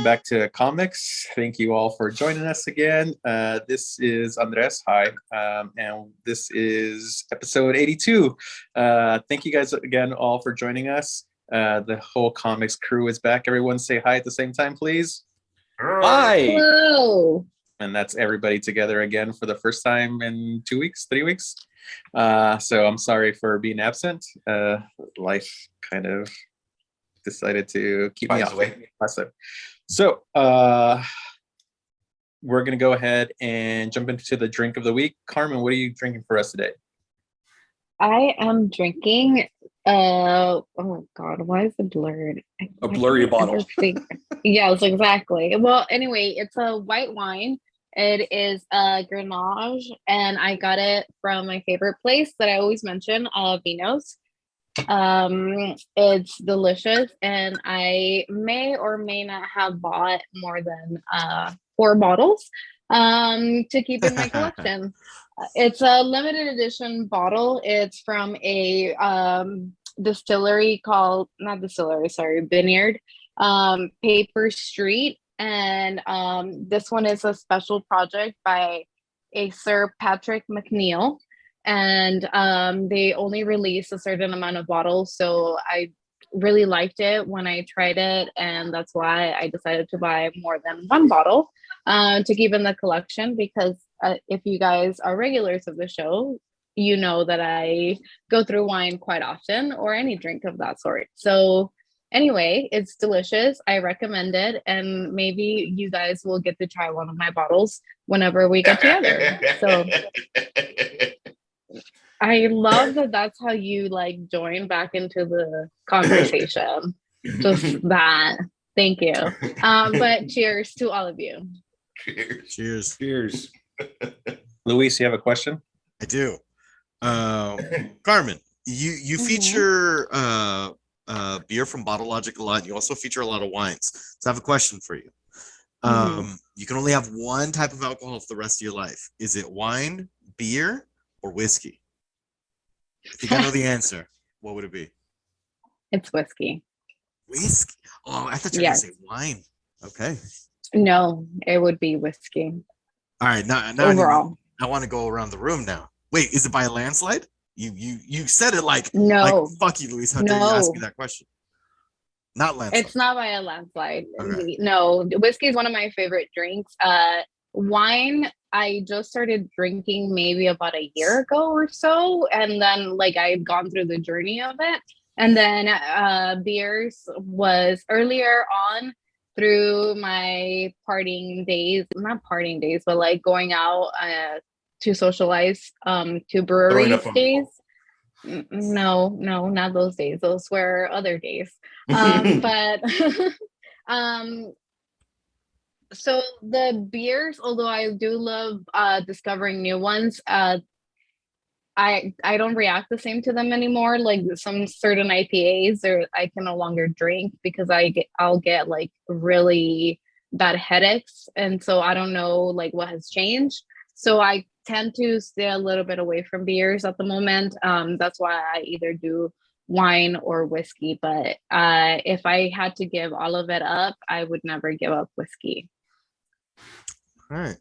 welcome back to Comics. Thank you all for joining us again. This is Andres. Hi. And this is episode 82. Thank you guys again all for joining us. The whole comics crew is back. Everyone say hi at the same time, please. Hi. Hello. And that's everybody together again for the first time in 2 weeks, 3 weeks. So I'm sorry for being absent. Life kind of decided to keep me off. So we're going to go ahead and jump into the drink of the week. Carmen, what are you drinking for us today? I am drinking oh god, why is it blurred? A blurry bottle. Yes, exactly. Well, anyway, it's a white wine. It is a Grenache, and I got it from my favorite place that I always mention, Vinos. It's delicious, and I may or may not have bought more than 4 bottles to keep in my collection. It's a limited edition bottle. It's from a distillery called, not distillery, sorry, vineyard, Paper Street. And this one is a special project by a Sir Patrick McNeil. And they only release a certain amount of bottles. So I really liked it when I tried it. And that's why I decided to buy more than 1 bottle to keep in the collection, because if you guys are regulars of the show, you know that I go through wine quite often, or any drink of that sort. So anyway, it's delicious. I recommend it. And maybe you guys will get to try one of my bottles whenever we get together. So I love that that's how you like join back into the conversation. Just that. Thank you. But cheers to all of you. Cheers. Cheers. Luis, you have a question? I do. Carmen, you feature beer from Bottle Logic a lot. You also feature a lot of wines. So I have a question for you. You can only have one type of alcohol for the rest of your life. Is it wine, beer, or whiskey? I think I know the answer. What would it be? It's whiskey. Whiskey? Oh, I thought you were going to say wine. Okay. No, it would be whiskey. All right. Now overall, I want to go around the room now. Wait, is it by a landslide? You said it like, no. Like, fuck you, Luis. How dare you ask me that question? Not landslide. It's not by a landslide. Okay. No, whiskey is one of my favorite drinks. Wine, I just started drinking maybe about a year ago or so, and then like I've gone through the journey of it. And then beers was earlier on through my partying days, not partying days, but like going out to socialize to breweries days. No, not those days. Those were other days. But so the beers, although I do love discovering new ones, I don't react the same to them anymore. Like some certain IPAs, or I can no longer drink because I'll get like really bad headaches, and so I don't know like what has changed. So I tend to stay a little bit away from beers at the moment. That's why I either do wine or whiskey. But if I had to give all of it up, I would never give up whiskey. All right.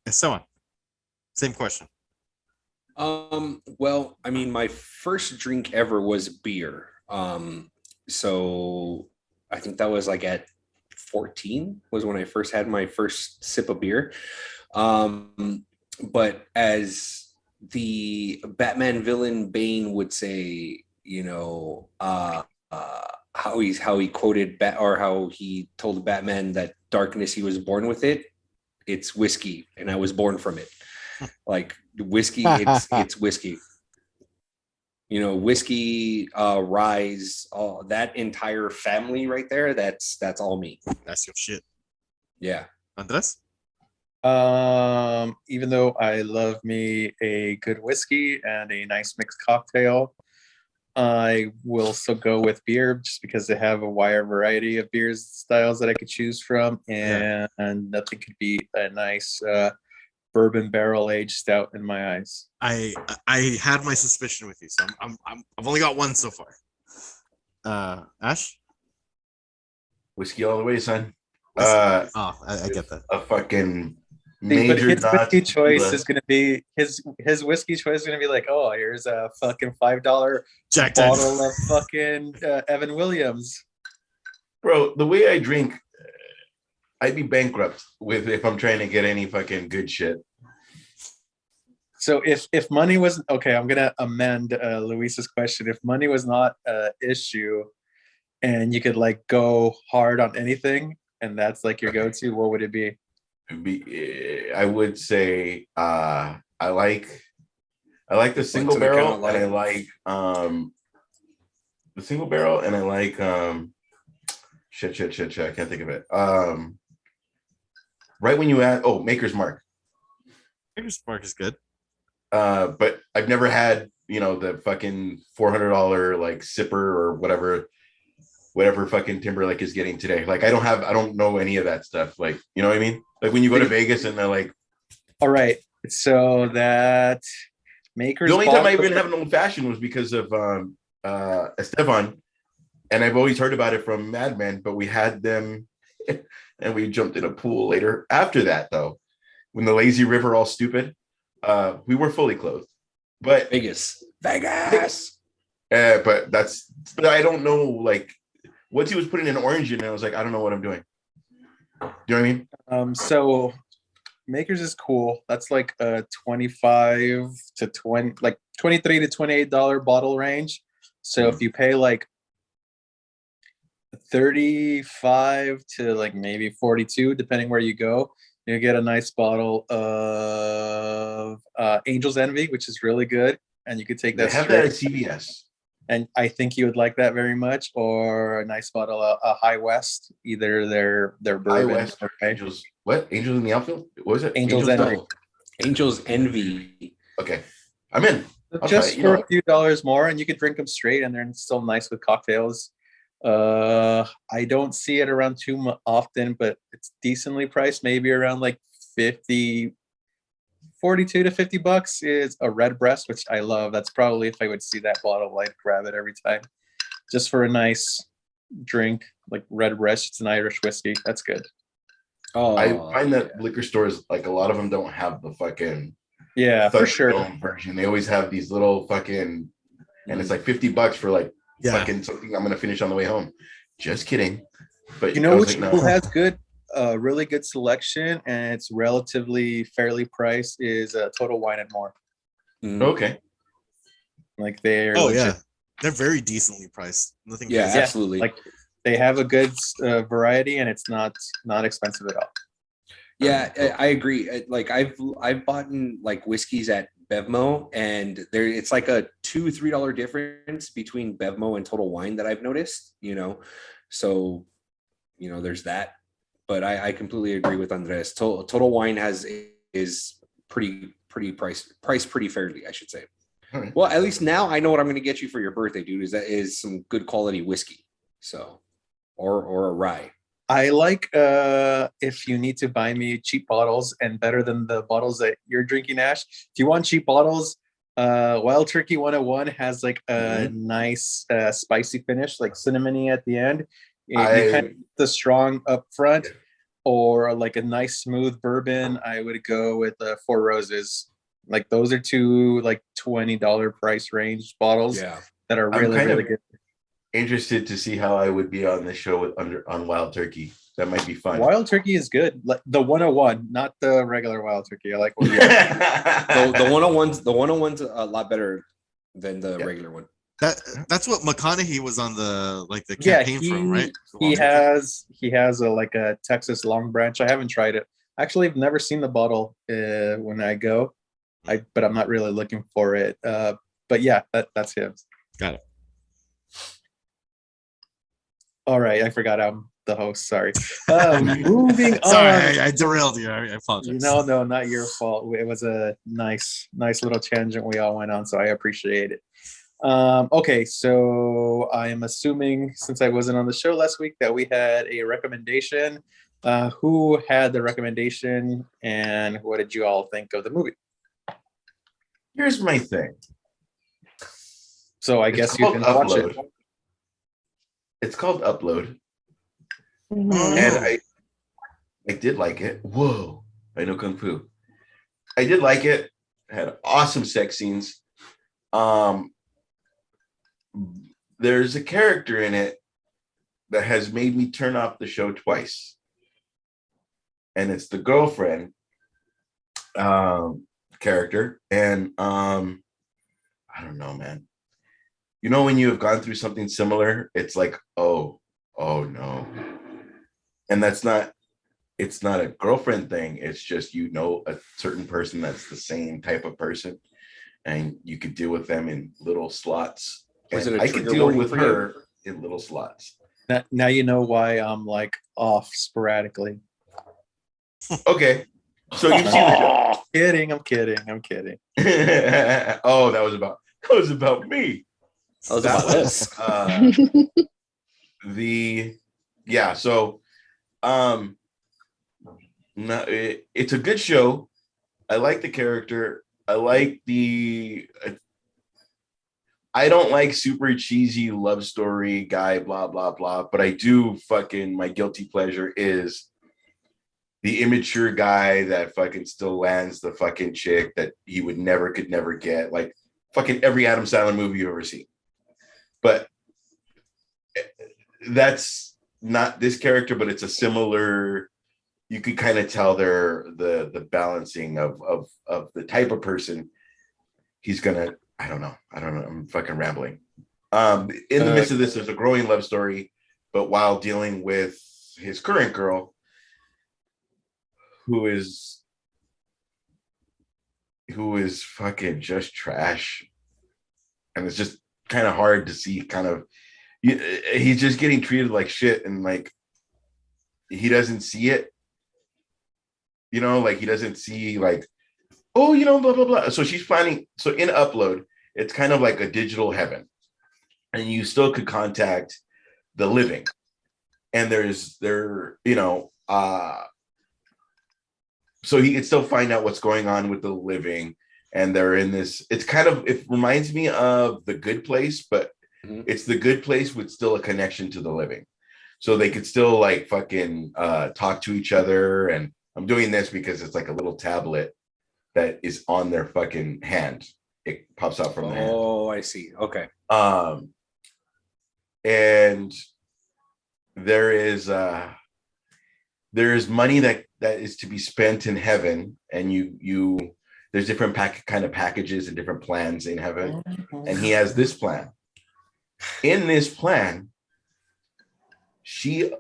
So same question. Well, I mean, my first drink ever was beer. So I think that was like at 14 was when I first had my first sip of beer. But as the Batman villain Bane would say, you know, how he quoted how he told Batman that darkness, he was born with it. It's whiskey, and I was born from it. Like whiskey, it's whiskey. You know, whiskey, Rise, all that entire family right there. That's all me. That's your shit. Yeah. Andres? Even though I love me a good whiskey and a nice mixed cocktail, I will still go with beer just because they have a wider variety of beer styles that I could choose from, and nothing could beat a nice bourbon barrel aged stout in my eyes. I had my suspicion with you, so I've only got one so far. Ash? Whiskey all the way, son. Oh, I get that. A fucking See, but major his nod whiskey to choice tequila. is gonna be his whiskey choice is gonna be like, oh, here's a fucking $5 Jack bottle Daniels. of fucking Evan Williams. Bro, the way I drink, I'd be bankrupt with if I'm trying to get any fucking good shit. So if money was okay, I'm gonna amend Luis's question. If money was not an issue, and you could like go hard on anything, and that's like your go-to, what would it be? I would say I like the single to the barrel, count light. and I like the single barrel, and I like shit. I can't think of it. Right when you add Maker's Mark. Maker's Mark is good. But I've never had, the fucking $400 like sipper or whatever fucking Timberlake is getting today. Like I don't know any of that stuff. Like, you know what I mean? Like when you go to Vegas and they're like, All right, so that Maker's the only time I bottle- even have an old fashioned was because of Estevan, and I've always heard about it from Mad Men, but we had them and we jumped in a pool later. After that, though, when the lazy river all stupid, we were fully clothed. But Vegas. but I don't know, like once he was putting an orange in, I was like, I don't know what I'm doing. You know what I mean? So Makers is cool. That's like a 25 to 20, like $23 to $28 bottle range. So if you pay like 35 to like maybe 42, depending where you go, you get a nice bottle of Angel's Envy, which is really good. And you could take They that have straight. that at CVS. And I think you would like that very much. Or a nice bottle of High West, either their High bourbon West or Angels. What? Angels in the outfield? What was it? Angel's Envy. No. Angel's Envy. Okay. I'm in. I'll Just try it, for a few dollars more, and you could drink them straight, and they're still nice with cocktails. I don't see it around too often, but it's decently priced, maybe around like 42 to $50 is a red breast, which I love. That's probably, if I would see that bottle, I'd grab it every time, just for a nice drink. Like red breast, it's an Irish whiskey. That's good. Oh, I find that liquor stores, like a lot of them, don't have the fucking Yeah, for sure. Thunderdome version. They always have these little fucking, and it's like $50 for like Yeah. fucking something I'm gonna finish on the way home. Just kidding. But You I know was which like, who no. has good, really good selection, and it's relatively fairly priced is Total Wine and More. mm. Okay. Like they're Oh legit. yeah, they're very decently priced. Nothing. Yeah, crazy. absolutely. Like they have a good variety, and it's not expensive at all. Yeah, I agree. Like I've bought like whiskeys at Bevmo, and it's like a $2-3 difference between Bevmo and Total Wine that I've noticed. So there's that. But I completely agree with Andres. Total Wine is pretty priced pretty fairly, I should say. All right. Well, at least now I know what I'm going to get you for your birthday, dude. Is some good quality whiskey. So, or a rye. I like if you need to buy me cheap bottles and better than the bottles that you're drinking, Ash. If you want cheap bottles, Wild Turkey 101 has like a nice spicy finish, like cinnamony at the end. You kind of the strong up front, or like a nice smooth bourbon. I would go with Four Roses. Like those are two like $20 price range bottles that are I'm really kind of really good. interested to see how I would be on this show on Wild Turkey. That might be fun. Wild Turkey is good. Like the 101, not the regular Wild Turkey. I like The 101's a lot better than the regular one. That's what McConaughey was on the campaign from, right? He has a Texas Long Branch. I haven't tried it. Actually, I've never seen the bottle when I go. But I'm not really looking for it. But yeah, that's him. Got it. All right, I forgot I'm the host. Sorry. Moving on. Sorry, I derailed you. I apologize. No, not your fault. It was a nice little tangent we all went on, so I appreciate it. Okay, so I am assuming, since I wasn't on the show last week, that we had a recommendation. Who had the recommendation, and what did you all think of the movie? Here's my thing. So I It's guess you called can watch it. Upload. It's called Upload. Mhm. And I did like it. Whoa, I know kung fu. I did like it. Had awesome sex scenes. Um, there's a character in it that has made me turn off the show twice, and it's the girlfriend character. And I don't know, man. You know, when you have gone through something similar, it's like, oh no. And it's not a girlfriend thing. It's just, you know, a certain person that's the same type of person, and you could deal with them in little slots. Was And it a I could trigger deal warning with for you? her in little slots. Now you know why I'm like off sporadically. Okay. So you've seen the show. I'm kidding. Oh, that was about me. That was That about us. Yeah, so no, it's a good show. I like the character. I like I don't like super cheesy love story guy, blah blah blah, but I do fucking, my guilty pleasure is the immature guy that fucking still lands the fucking chick that he could never get, like fucking every Adam Sandler movie you've ever seen. But that's not this character, but it's a similar, you could kind of tell they're the balancing of the type of person he's gonna, I don't know, I'm fucking rambling. In the midst of this, there's a growing love story, but while dealing with his current girl, who is fucking just trash, and it's just kind of hard to see, kind of, he's just getting treated like shit, and like he doesn't see it, you know, like he doesn't see like, oh, you know, blah blah blah. So she's planning, so in Upload, it's kind of like a digital heaven, and you still could contact the living, and you know, so he can still find out what's going on with the living. And they're in this, it's kind of, it reminds me of The Good Place, but it's The Good Place with still a connection to the living. So they could still like fucking talk to each other. And I'm doing this because it's like a little tablet that is on their fucking hand. It pops out from the hand. Oh, I see. Okay. And there is money that is to be spent in heaven, and you there's different kind of packages and different plans in heaven, and he has this plan. In this plan, she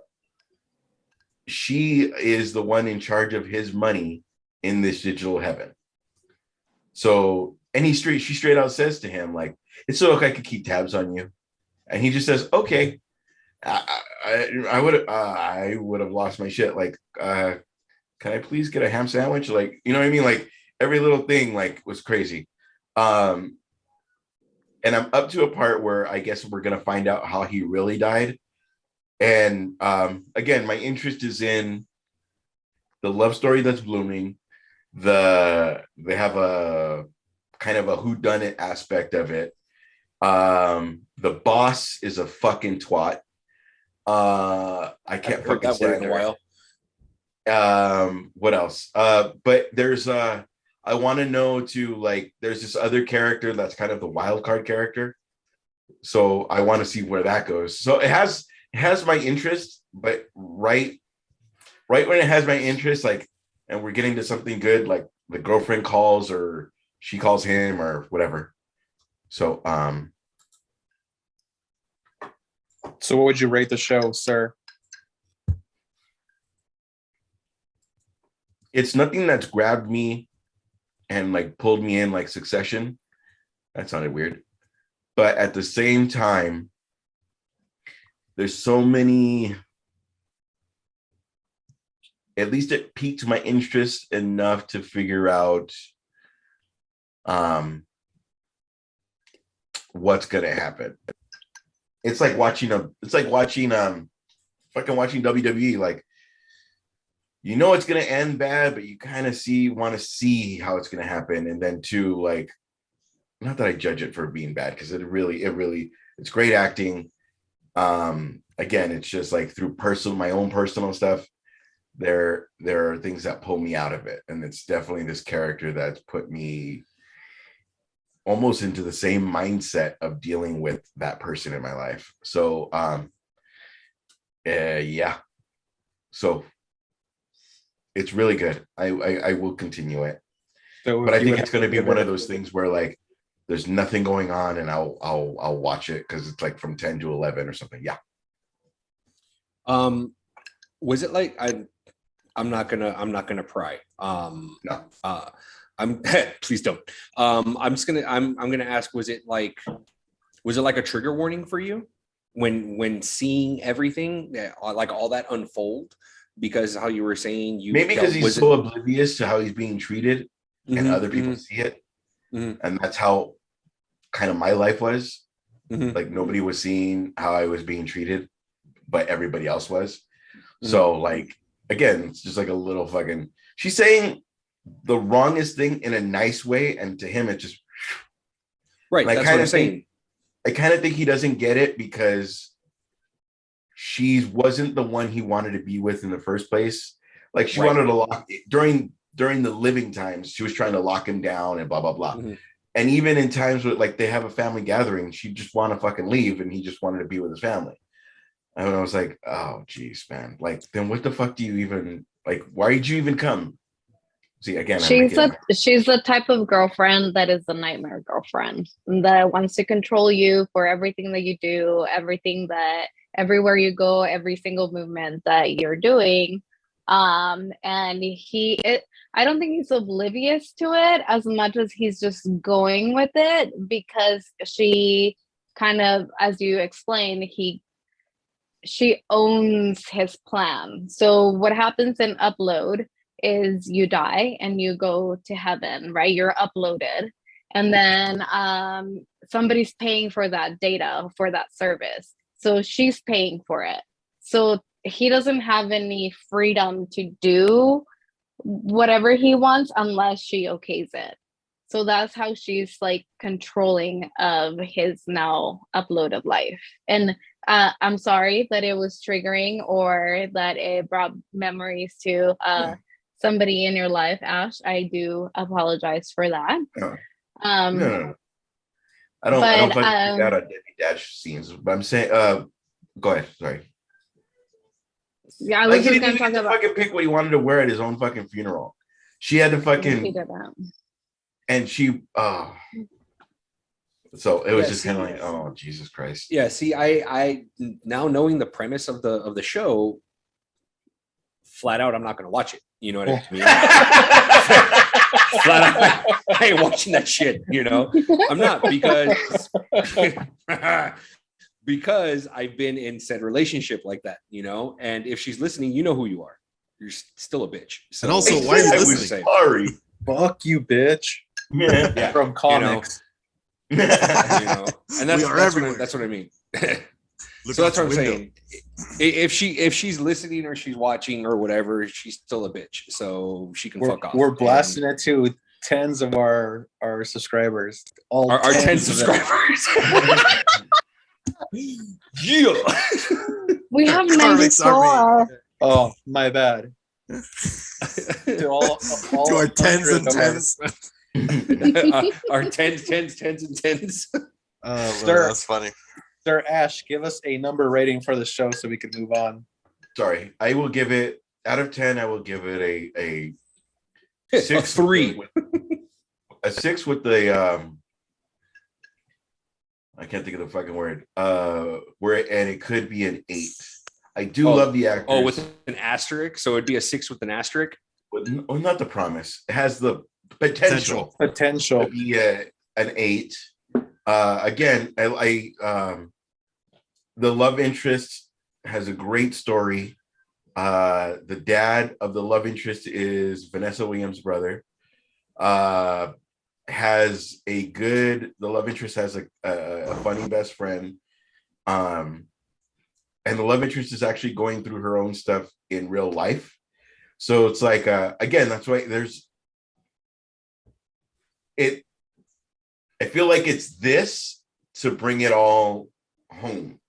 is the one in charge of his money in this digital heaven. So, and she straight out says to him, like, it's so okay, I could keep tabs on you. And he just says, okay. I would have lost my shit. Like, can I please get a ham sandwich? Like, you know what I mean? Like every little thing like was crazy. And I'm up to a part where I guess we're gonna find out how he really died. And again, my interest is in the love story that's blooming. They have a kind of a whodunit aspect of it. The boss is a fucking twat. I can't I've heard fucking that word stand in a her. while. What else? But there's I want to know too, like there's this other character that's kind of the wild card character. So I want to see where that goes. So it has my interest, but right when it has my interest, like, and we're getting to something good, like the girlfriend calls or she calls him or whatever. So So what would you rate the show, sir? it's nothing that's grabbed me and like pulled me in like Succession. That sounded weird. But at the same time, there's so many, at least it piqued my interest enough to figure out what's gonna happen. It's like watching fucking watching WWE. Like, you know it's gonna end bad, but you kind of want to see how it's gonna happen. And then too, like, not that I judge it for being bad, because it really it's great acting. Again, it's just like through my own personal stuff. There are things that pull me out of it, and it's definitely this character that's put me almost into the same mindset of dealing with that person in my life. So yeah, so it's really good. I will continue it, So but I if you think had it's going to be give one it- of those things where like there's nothing going on, and I'll watch it because it's like from 10 to 11 or something. Yeah. Was it like I'm not gonna pry. No. I'm please don't. I'm gonna ask, was it like a trigger warning for you when seeing everything like all that unfold? Because how you were saying you Maybe because felt- he's was so oblivious to how he's being treated, and Mhm, other people see it, and that's how kind of my life was. mhm. Like nobody was seeing how I was being treated, but everybody else was. So like again, it's just like a little fucking. She's saying the wrongest thing in a nice way, and to him, it just. Right, And I that's what kind I'm of saying. think. I kind of think he doesn't get it because she wasn't the one he wanted to be with in the first place. Like she Right. wanted to lock during the living times. She was trying to lock him down and blah blah blah. Mhm. And even in times where like they have a family gathering, she just want to fucking leave, and he just wanted to be with his family. And I was like, oh geez, man. Like then what the fuck do you even like? Why did you even come? See again, She's the type of girlfriend that is the nightmare girlfriend that wants to control you for everything that you do, everywhere you go, every single movement that you're doing. And I don't think he's oblivious to it as much as he's just going with it because she kind of, as you explained, she owns his plan. So what happens in Upload is you die and you go to heaven, right? You're uploaded. And then somebody's paying for that data, for that service. So she's paying for it. So he doesn't have any freedom to do whatever he wants unless she okays it. So that's how she's like controlling of his now uploaded life. And I'm sorry that it was triggering or that it brought memories to somebody in your life, Ash. I do apologize for that. No. Um, No. I don't but, fucking freak out on Debbie Dash scenes, but I'm saying go ahead, sorry. Yeah, I Like was he just didn't gonna even talk get to about fucking pick what he wanted to wear at his own fucking funeral. She had to he fucking did that. and she so it was Yeah, just see- kind of like, oh Jesus Christ. Yeah, see, I now knowing the premise of the show, flat out, I'm not gonna watch it. You know what I mean? Flat out, I ain't watching that shit. You know, I'm not because I've been in said relationship like that. You know, and if she's listening, you know who you are. You're still a bitch. So, And also, I why are you said I was listening? sorry. Fuck you, bitch. Yeah. Yeah, From comics. you know, and that's We are that's everywhere. what I mean. Look So out that's what I'm the window. saying. If she's listening or she's watching or whatever, she's still a bitch. So she can fuck off. We're blasting it to tens of our subscribers. All Our 10 of them. subscribers. Yeah. We have Comics are 94. Oh, my bad. To all To our tens 100 and of our- tens. Our tens and tens. Oh, Sir. that's funny. Sir Ash, give us a number rating for the show so we can move on. Sorry, I will give it out of 10. I will give it a A 6 3. a 6 with the I can't think of the fucking word. And it could be an 8. I do Oh. love the actors. Oh, with an asterisk. So it'd be a 6 with an asterisk. Well, not the promise. It has the potential Potential. to be an 8. Again, I the love interest has a great story. The dad of the love interest is Vanessa Williams' brother. The love interest has a funny best friend. And the love interest is actually going through her own stuff in real life. So it's like, again, that's why I feel like it's this to bring it all home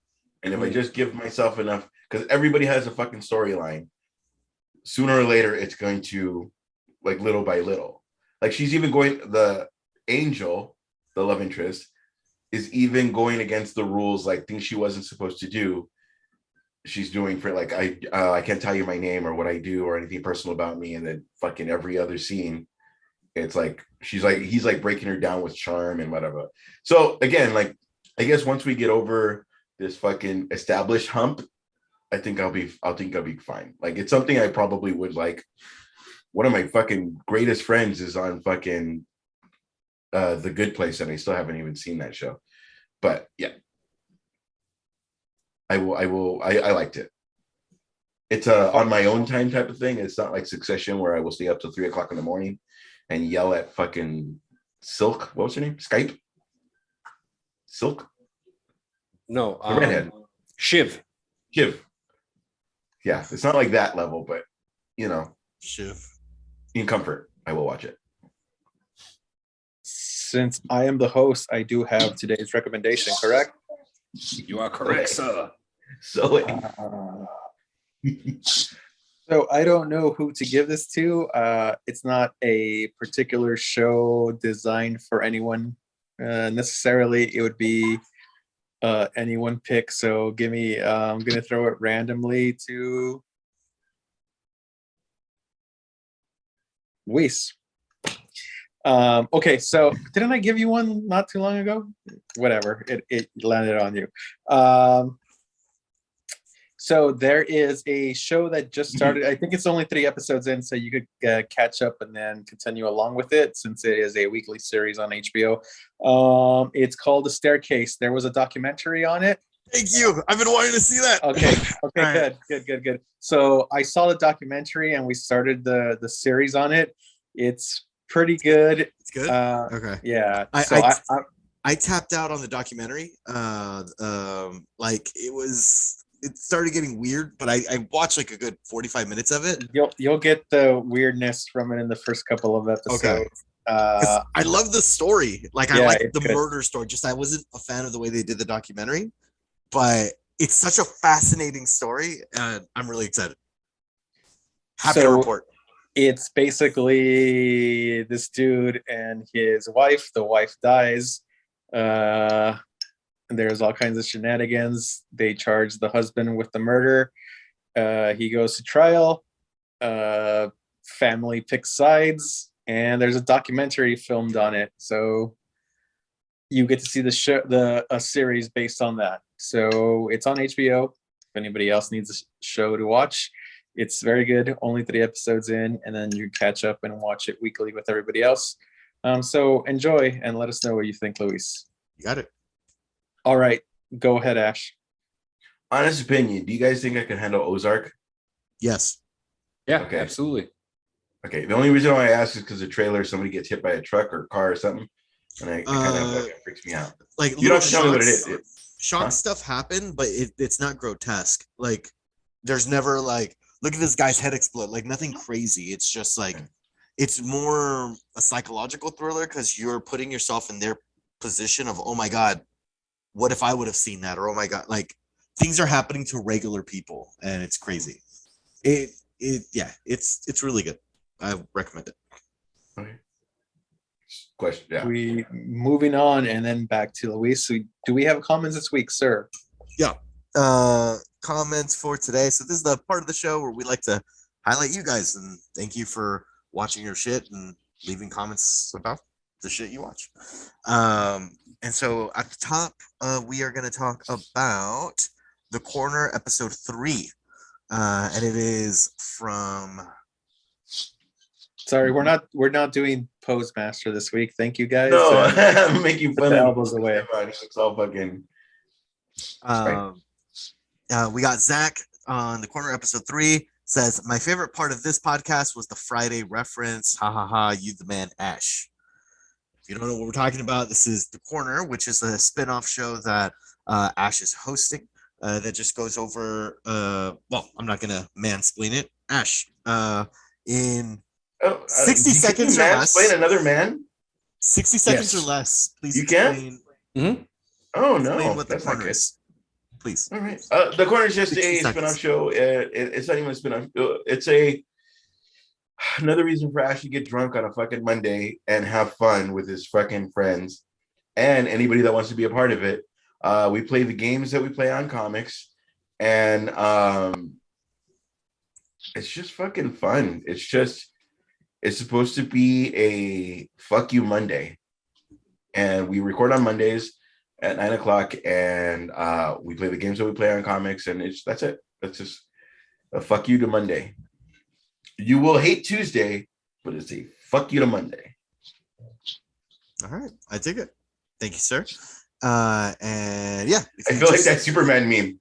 And if I just give myself enough, because everybody has a fucking storyline, sooner or later it's going to, like, little by little. Like, she's even going, the angel, the love interest, is even going against the rules, like things she wasn't supposed to do. She's doing for, like, I can't tell you my name or what I do or anything personal about me. And then fucking every other scene, it's like he's like breaking her down with charm and whatever. So again, like, I guess once we get over this fucking established hump, I think I'll be fine. Like, it's something I probably would like. One of my fucking greatest friends is on fucking The Good Place, and I still haven't even seen that show. But yeah, I liked it. It's a on my own time type of thing. It's not like Succession where I will stay up till 3 o'clock in the morning and yell at fucking Silk. What was her name? Skype? Silk? No, The redhead. Shiv. Shiv. Yeah, it's not like that level, but you know, Shiv. in comfort, I will watch it. Since I am the host, I do have today's recommendation, correct? You are correct, sir. So So I don't know who to give this to. It's not a particular show designed for anyone necessarily. It would be anyone pick. So give me. I'm gonna throw it randomly to Weiss. Okay, so didn't I give you one not too long ago? Whatever, it landed on you. So there is a show that just started. I think it's only 3 episodes in, so you could catch up and then continue along with it since it is a weekly series on HBO. It's called The Staircase. There was a documentary on it. Thank you. I've been wanting to see that. Okay, All right. good. So I saw the documentary and we started the series on it. It's pretty good. It's good. Okay. Yeah. I tapped out on the documentary. Like it started getting weird, but I watched like a good 45 minutes of it. You'll get the weirdness from it in the first couple of episodes. Okay. I love the story. Like, I Yeah, like it's the good. murder story. Just I wasn't a fan of the way they did the documentary, but it's such a fascinating story, and I'm really excited. Happy to So- report. It's basically this dude and his wife. The wife dies. There's all kinds of shenanigans. They charge the husband with the murder. He goes to trial. Family picks sides, and there's a documentary filmed on it. So you get to see a series based on that. So it's on HBO. If anybody else needs a show to watch, it's very good. Only 3 episodes in, and then you catch up and watch it weekly with everybody else. So enjoy and let us know what you think, Luis. You got it. All right, go ahead, Ash. honest opinion, do you guys think I can handle Ozark? Yes. Yeah, Okay. absolutely. Okay, the only reason why I asked is because the trailer, somebody gets hit by a truck or car or something, and it kind of like, freaks me out. Like, You don't have to tell me what it shocks- is. shock Huh? stuff happen, but it's not grotesque. Like, there's never like, look at this guy's head explode. Like, nothing crazy. It's just like, Okay. it's more a psychological thriller because you're putting yourself in their position of, oh my god, what if I would have seen that? Or oh my god, like, things are happening to regular people, and it's crazy. It's really good. I recommend it. Okay. Question. Yeah. We moving on and then back to Luis. So do we have comments this week, sir? Comments for today. So this is the part of the show where we like to highlight you guys and thank you for watching your shit and leaving comments about the shit you watch. And so at the top, we are going to talk about The Corner episode 3. And it is from Sorry, we're not doing Postmaster this week. Thank you guys. No, Uh, I'm making put fun the of elbows away. It's all fucking. we got Zach on The Corner episode 3 says, my favorite part of this podcast was the Friday reference. Ha ha ha, you the man, Ash. If you don't know what we're talking about, this is The Corner, which is a spin-off show that Ash is hosting that just goes over, well, I'm not going to mansplain it. Ash, in 60 seconds or less. Explain another man. 60 seconds Yes. or less, please You can? explain, Mhm. Oh no, explain what The that's not Corner good. is. please. All right. The Corner is just 60 a seconds. spin-off show. It's not even a spin-off. It's another reason for Ash to get drunk on a fucking Monday and have fun with his fucking friends and anybody that wants to be a part of it. We play the games that we play on comics, and it's just fucking fun. It's supposed to be a fuck you Monday, and we record on Mondays at 9:00, and we play the games that we play on comics, and that's it. That's just a fuck you to Monday. You will hate Tuesday, but it's a fuck you to Monday. All right, I dig it. Thank you, sir. And yeah, if I you feel like just- that Superman meme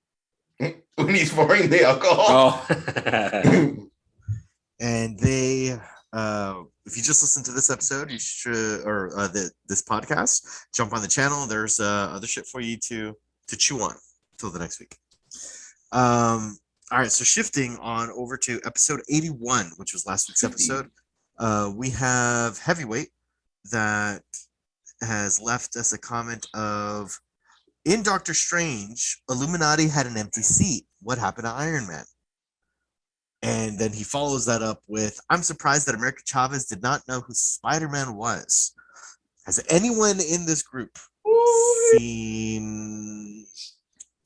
when he's pouring the alcohol. Oh. And they if you just listen to this episode, you should, or this podcast, jump on the channel. There's other shit for you to chew on till the next week. All right, so shifting on over to episode 81, which was last week's episode. We have Heavyweight that has left us a comment of, in Doctor Strange, Illuminati had an empty seat. What happened to Iron Man? And then he follows that up with, I'm surprised that America Chavez did not know who Spider-Man was. Has anyone in this group seen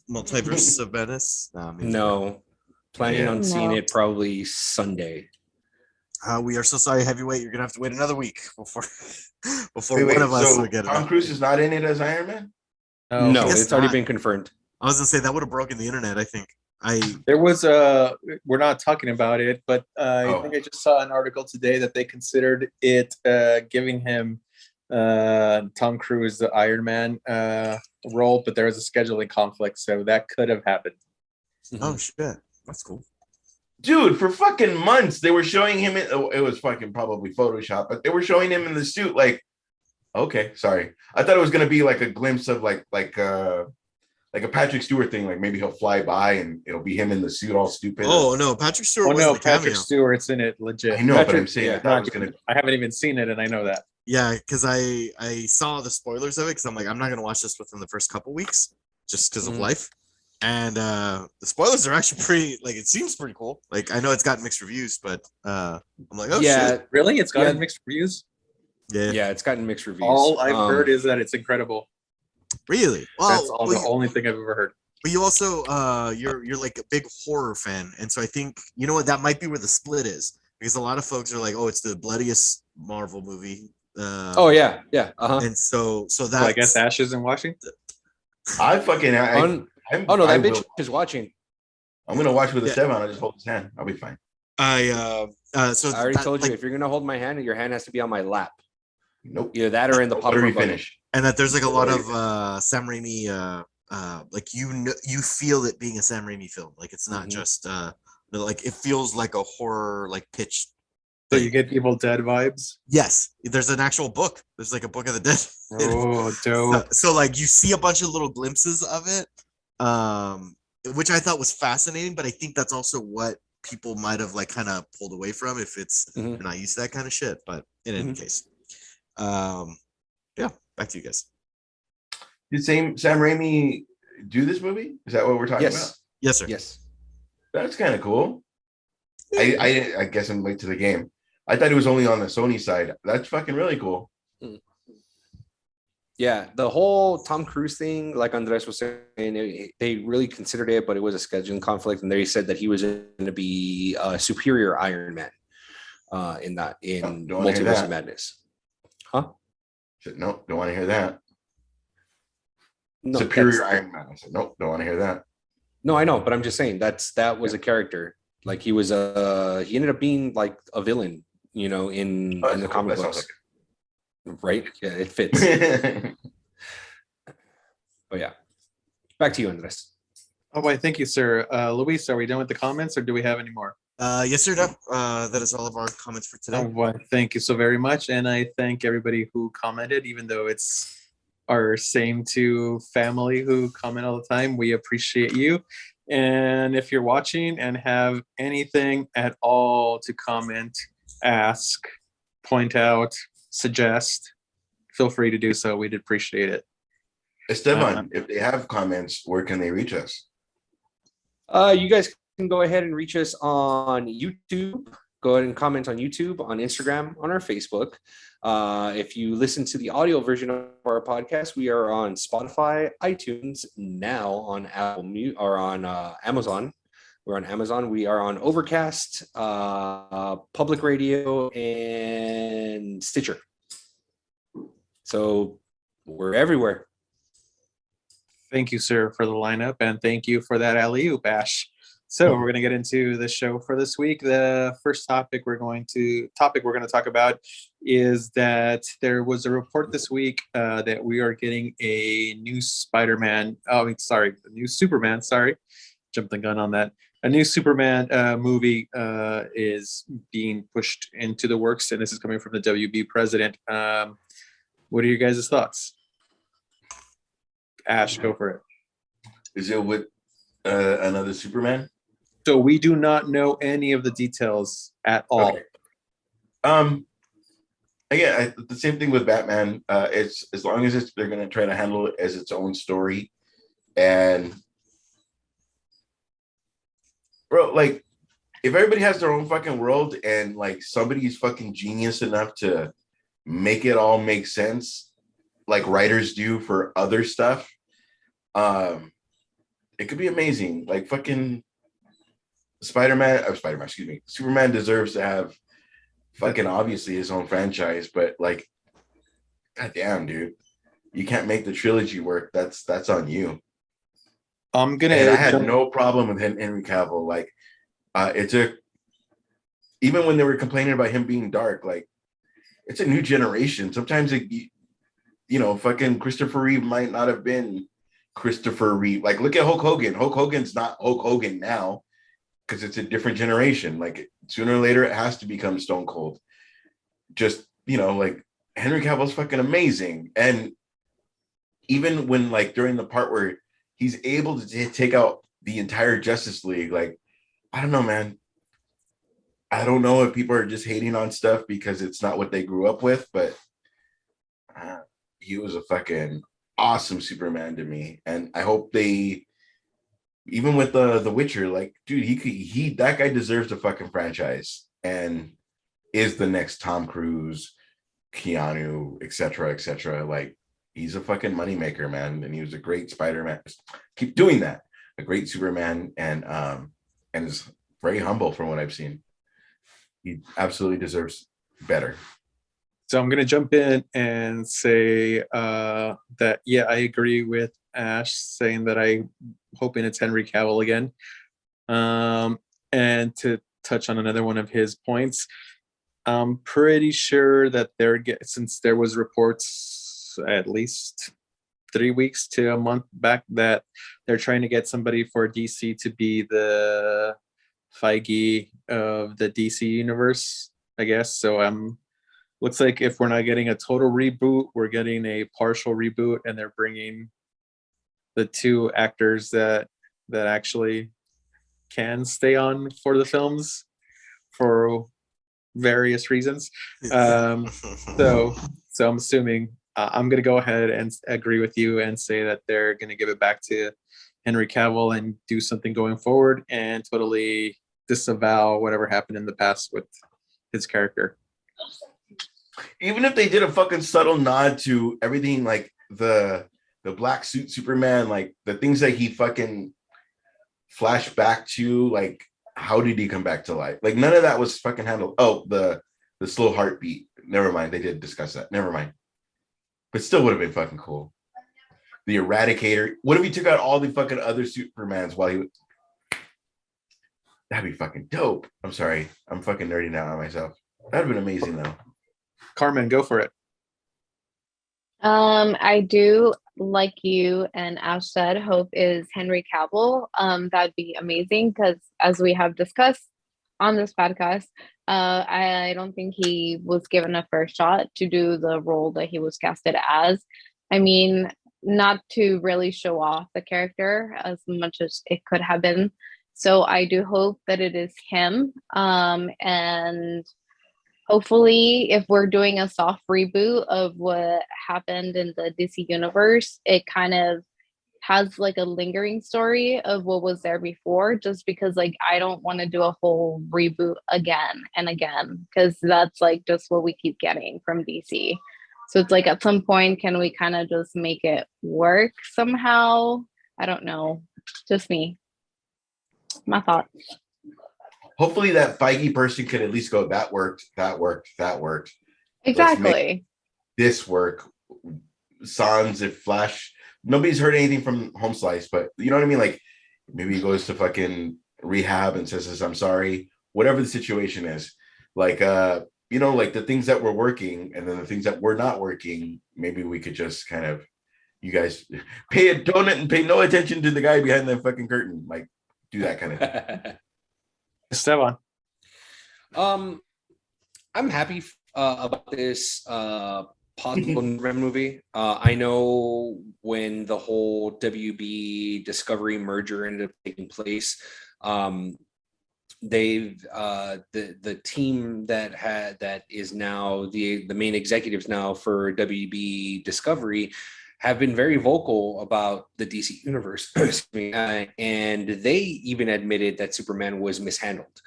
Multiverse of Madness? Maybe No. Planning Yeah. on seeing No. it probably Sunday. We are so sorry, Heavyweight. You're gonna have to wait another week before Wait, one of us so will get it. Tom Cruise is not in it as Iron Man? Oh, No, guess it's already not. been confirmed. I was gonna say that would have broken the internet. I think. There was we're not talking about it, but I think I just saw an article today that they considered it giving him Tom Cruise the Iron Man role, but there was a scheduling conflict, so that could have happened. Oh shit, that's cool. Dude, for fucking months they were showing him it was fucking probably Photoshop, but they were showing him in the suit. Like, okay, sorry, I thought it was gonna be like a glimpse of like a Patrick Stewart thing, like maybe he'll fly by and it'll be him in the suit all stupid. Oh no, Patrick Stewart Oh was no, the cameo. Patrick Stewart's in it, legit. I know, but Patrick- I'm saying yeah, I thought it was gonna. I haven't even seen it, and I know that. Yeah, because I saw the spoilers of it because I'm like, I'm not gonna watch this within the first couple weeks just because of Mhm. life. And the spoilers are actually pretty, like, it seems pretty cool. Like, I know it's gotten mixed reviews, but I'm like, oh yeah, shit. Really, it's got Yeah. mixed reviews. Yeah, yeah, it's gotten mixed reviews. All I've heard is that it's incredible. really. That's Well, all well, the only thing I've ever heard. but you also you're like a big horror fan, and so I think, you know what, that might be where the split is, because a lot of folks are like, oh, it's the bloodiest Marvel movie. Oh yeah, yeah. Uh-huh. And so So that I guess Ash is in Washington. I fucking. Oh no, that bitch will. is watching. I'm gonna watch with a Yeah. step on. I just hold his hand. I'll be fine. so I already that, told you, like, if you're gonna hold my hand, your hand has to be on my lap. Nope. Either that or in the Let me popcorn bucket. finish. and that there's like a lot of Sam Raimi like, you feel it being a Sam Raimi film, like it's not Mhm. just like, it feels like a horror, like, pitch. So you get Evil Dead vibes. Yes, there's an actual book. There's like a Book of the Dead. Oh, dope. So like, you see a bunch of little glimpses of it, which I thought was fascinating, but I think that's also what people might have like kind of pulled away from if it's Mhm. you're not used to that kind of shit. But in any case, yeah, back to you guys. Did Sam Raimi do this movie? Is that what we're talking about? Yes. Yes, sir. Yes. That's kind of cool. I guess I'm late to the game. I thought it was only on the Sony side. That's fucking really cool. Yeah, the whole Tom Cruise thing, like Andres was saying, they really considered it, but it was a scheduling conflict, and they said that he was going to be a superior Iron Man in don't wanna hear Multiverse that. of Madness. Said, nope, don't want to hear that. No, Superior that's- Iron Man. I said, nope, don't want to hear that. No, I know, but I'm just saying that was a character. Like he ended up being like a villain, in Oh, the that's cool. comic That sounds books, right? Yeah, it fits. But yeah, back to you, Andres. Oh, why, thank you, sir. Luis, are we done with the comments, or do we have any more? Yes, sir. No. That is all of our comments for Oh, today. well, thank you so very much, and I thank everybody who commented, even though it's our same two family who comment all the time. We appreciate you. And if you're watching and have anything at all to comment, ask, point out, suggest, feel free to do so. We'd appreciate it. Esteban, if they have comments, where can they reach us? You guys can go ahead and reach us on YouTube. Go ahead and comment on YouTube, on Instagram, on our Facebook. If you listen to the audio version of our podcast, we are on Spotify, iTunes, now on Apple Mute or on Amazon. We're on Amazon. We are on Overcast, Public Radio, and Stitcher. So we're everywhere. Thank you, sir, for the lineup, and thank you for that alley-oop, Ash. So we're going to get into the show for this week. The first topic we're going to talk about is that there was a report this week that we are getting a new Spider-Man. Oh, sorry, a new Superman. Sorry, jumped the gun on that. A new Superman movie is being pushed into the works, and this is coming from the WB president. What are your guys' thoughts? Ash, go for it. Is it with another Superman? So we do not know any of the details at all. Okay. Again, the same thing with Batman. It's as long as they're going to try to handle it as its own story, and bro, like if everybody has their own fucking world and like somebody's fucking genius enough to make it all make sense, like writers do for other stuff, it could be amazing. Like fucking Superman deserves to have fucking obviously his own franchise, but like, goddamn, dude, you can't make the trilogy work. That's on you. I'm gonna. And I had no problem with Henry Cavill. Like, it took even when they were complaining about him being dark. Like, it's a new generation. Sometimes fucking Christopher Reeve might not have been Christopher Reeve. Like, look at Hulk Hogan. Hulk Hogan's not Hulk Hogan now because it's a different generation. Like, sooner or later, it has to become Stone Cold. Just, like, Henry Cavill's fucking amazing. And even when, like, during the part where he's able to take out the entire Justice League, like, I don't know, man. I don't know if people are just hating on stuff because it's not what they grew up with, but he was a fucking awesome Superman to me. And I hope they, even with the Witcher, like, dude, that guy deserves a fucking franchise and is the next Tom Cruise, Keanu, etc., etc. Like, he's a fucking moneymaker, man. And he was a great Spider-Man. Keep doing that. A great Superman, and is very humble from what I've seen. He absolutely deserves better. So I'm gonna jump in and say that I agree with Ash saying that I'm hoping it's Henry Cavill again. And to touch on another one of his points, I'm pretty sure that since there was reports at least 3 weeks to a month back that they're trying to get somebody for DC to be the Feige of the DC universe, I guess. So looks like if we're not getting a total reboot, we're getting a partial reboot, and they're bringing the two actors that actually can stay on for the films for various reasons. So I'm assuming I'm going to go ahead and agree with you and say that they're going to give it back to Henry Cavill and do something going forward and totally disavow whatever happened in the past with his character. Even if they did a fucking subtle nod to everything, like the black suit Superman, like the things that he fucking flashed back to, like how did he come back to life? Like none of that was fucking handled. Oh, the slow heartbeat. Never mind. They did discuss that. Never mind. But still would have been fucking cool. The Eradicator. What if he took out all the fucking other Supermans while he was... That'd be fucking dope. I'm sorry. I'm fucking nerding out on myself. That'd have been amazing though. Carmen, go for it. I do, like you and Ash said, hope is Henry Cavill. That'd be amazing because as we have discussed on this podcast, I don't think he was given a fair shot to do the role that he was casted as. I mean, not to really show off the character as much as it could have been. So I do hope that it is him. And hopefully if we're doing a soft reboot of what happened in the DC universe, it kind of has like a lingering story of what was there before, just because like I don't want to do a whole reboot again and again, because that's like just what we keep getting from DC. So it's like at some point, can we kind of just make it work somehow? I don't know. Just me. My thoughts. Hopefully that Feige person can at least go, that worked, that worked, that worked. Exactly. This work. Sans, if Flash, nobody's heard anything from Home Slice, but you know what I mean? Like maybe he goes to fucking rehab and says, I'm sorry, whatever the situation is. Like you know, like the things that were working and then the things that were not working, maybe we could just kind of, you guys pay a donut and pay no attention to the guy behind the fucking curtain. Like do that kind of thing. Esteban. I'm happy about this possible movie. I know when the whole WB Discovery merger ended up taking place, they've the team that is now the main executives now for WB Discovery have been very vocal about the DC universe. And they even admitted that Superman was mishandled.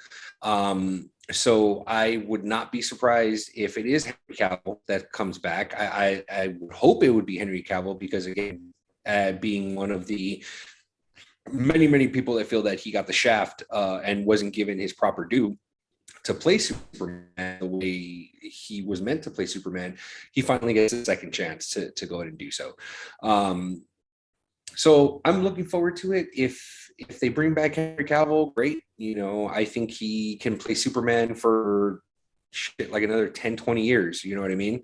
So I would not be surprised if it is Henry Cavill that comes back. I would hope it would be Henry Cavill, because again, being one of the many people that feel that he got the shaft and wasn't given his proper due to play Superman the way he was meant to play Superman, he finally gets a second chance to go ahead and do so. So I'm looking forward to it. If they bring back Henry Cavill, great. You know, I think he can play Superman for shit like another 10, 20 years. You know what I mean?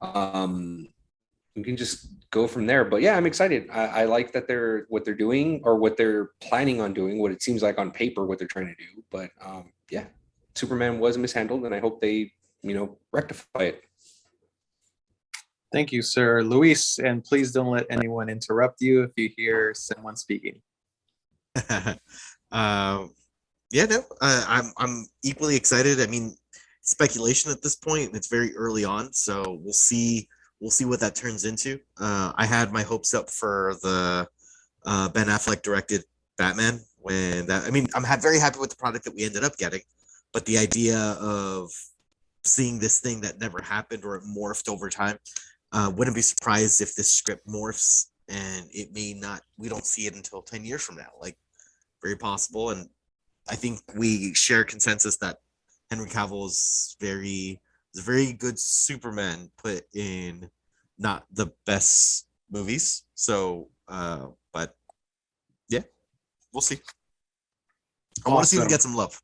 You can just go from there. But yeah, I'm excited. I like that what they're doing, or what they're planning on doing, what it seems like on paper, what they're trying to do. But yeah, Superman was mishandled, and I hope they, rectify it. Thank you, sir. Luis, and please don't let anyone interrupt you if you hear someone speaking. I'm equally excited. I mean, speculation at this point. It's very early on, so we'll see what that turns into. I had my hopes up for the Ben Affleck directed Batman I'm very happy with the product that we ended up getting, but the idea of seeing this thing that never happened, or it morphed over time, wouldn't be surprised if this script morphs and it may not, we don't see it until 10 years from now. Like, very possible. And I think we share consensus that Henry Cavill is a very good Superman, put in not the best movies. So, but yeah, we'll see. I want to see him get some love.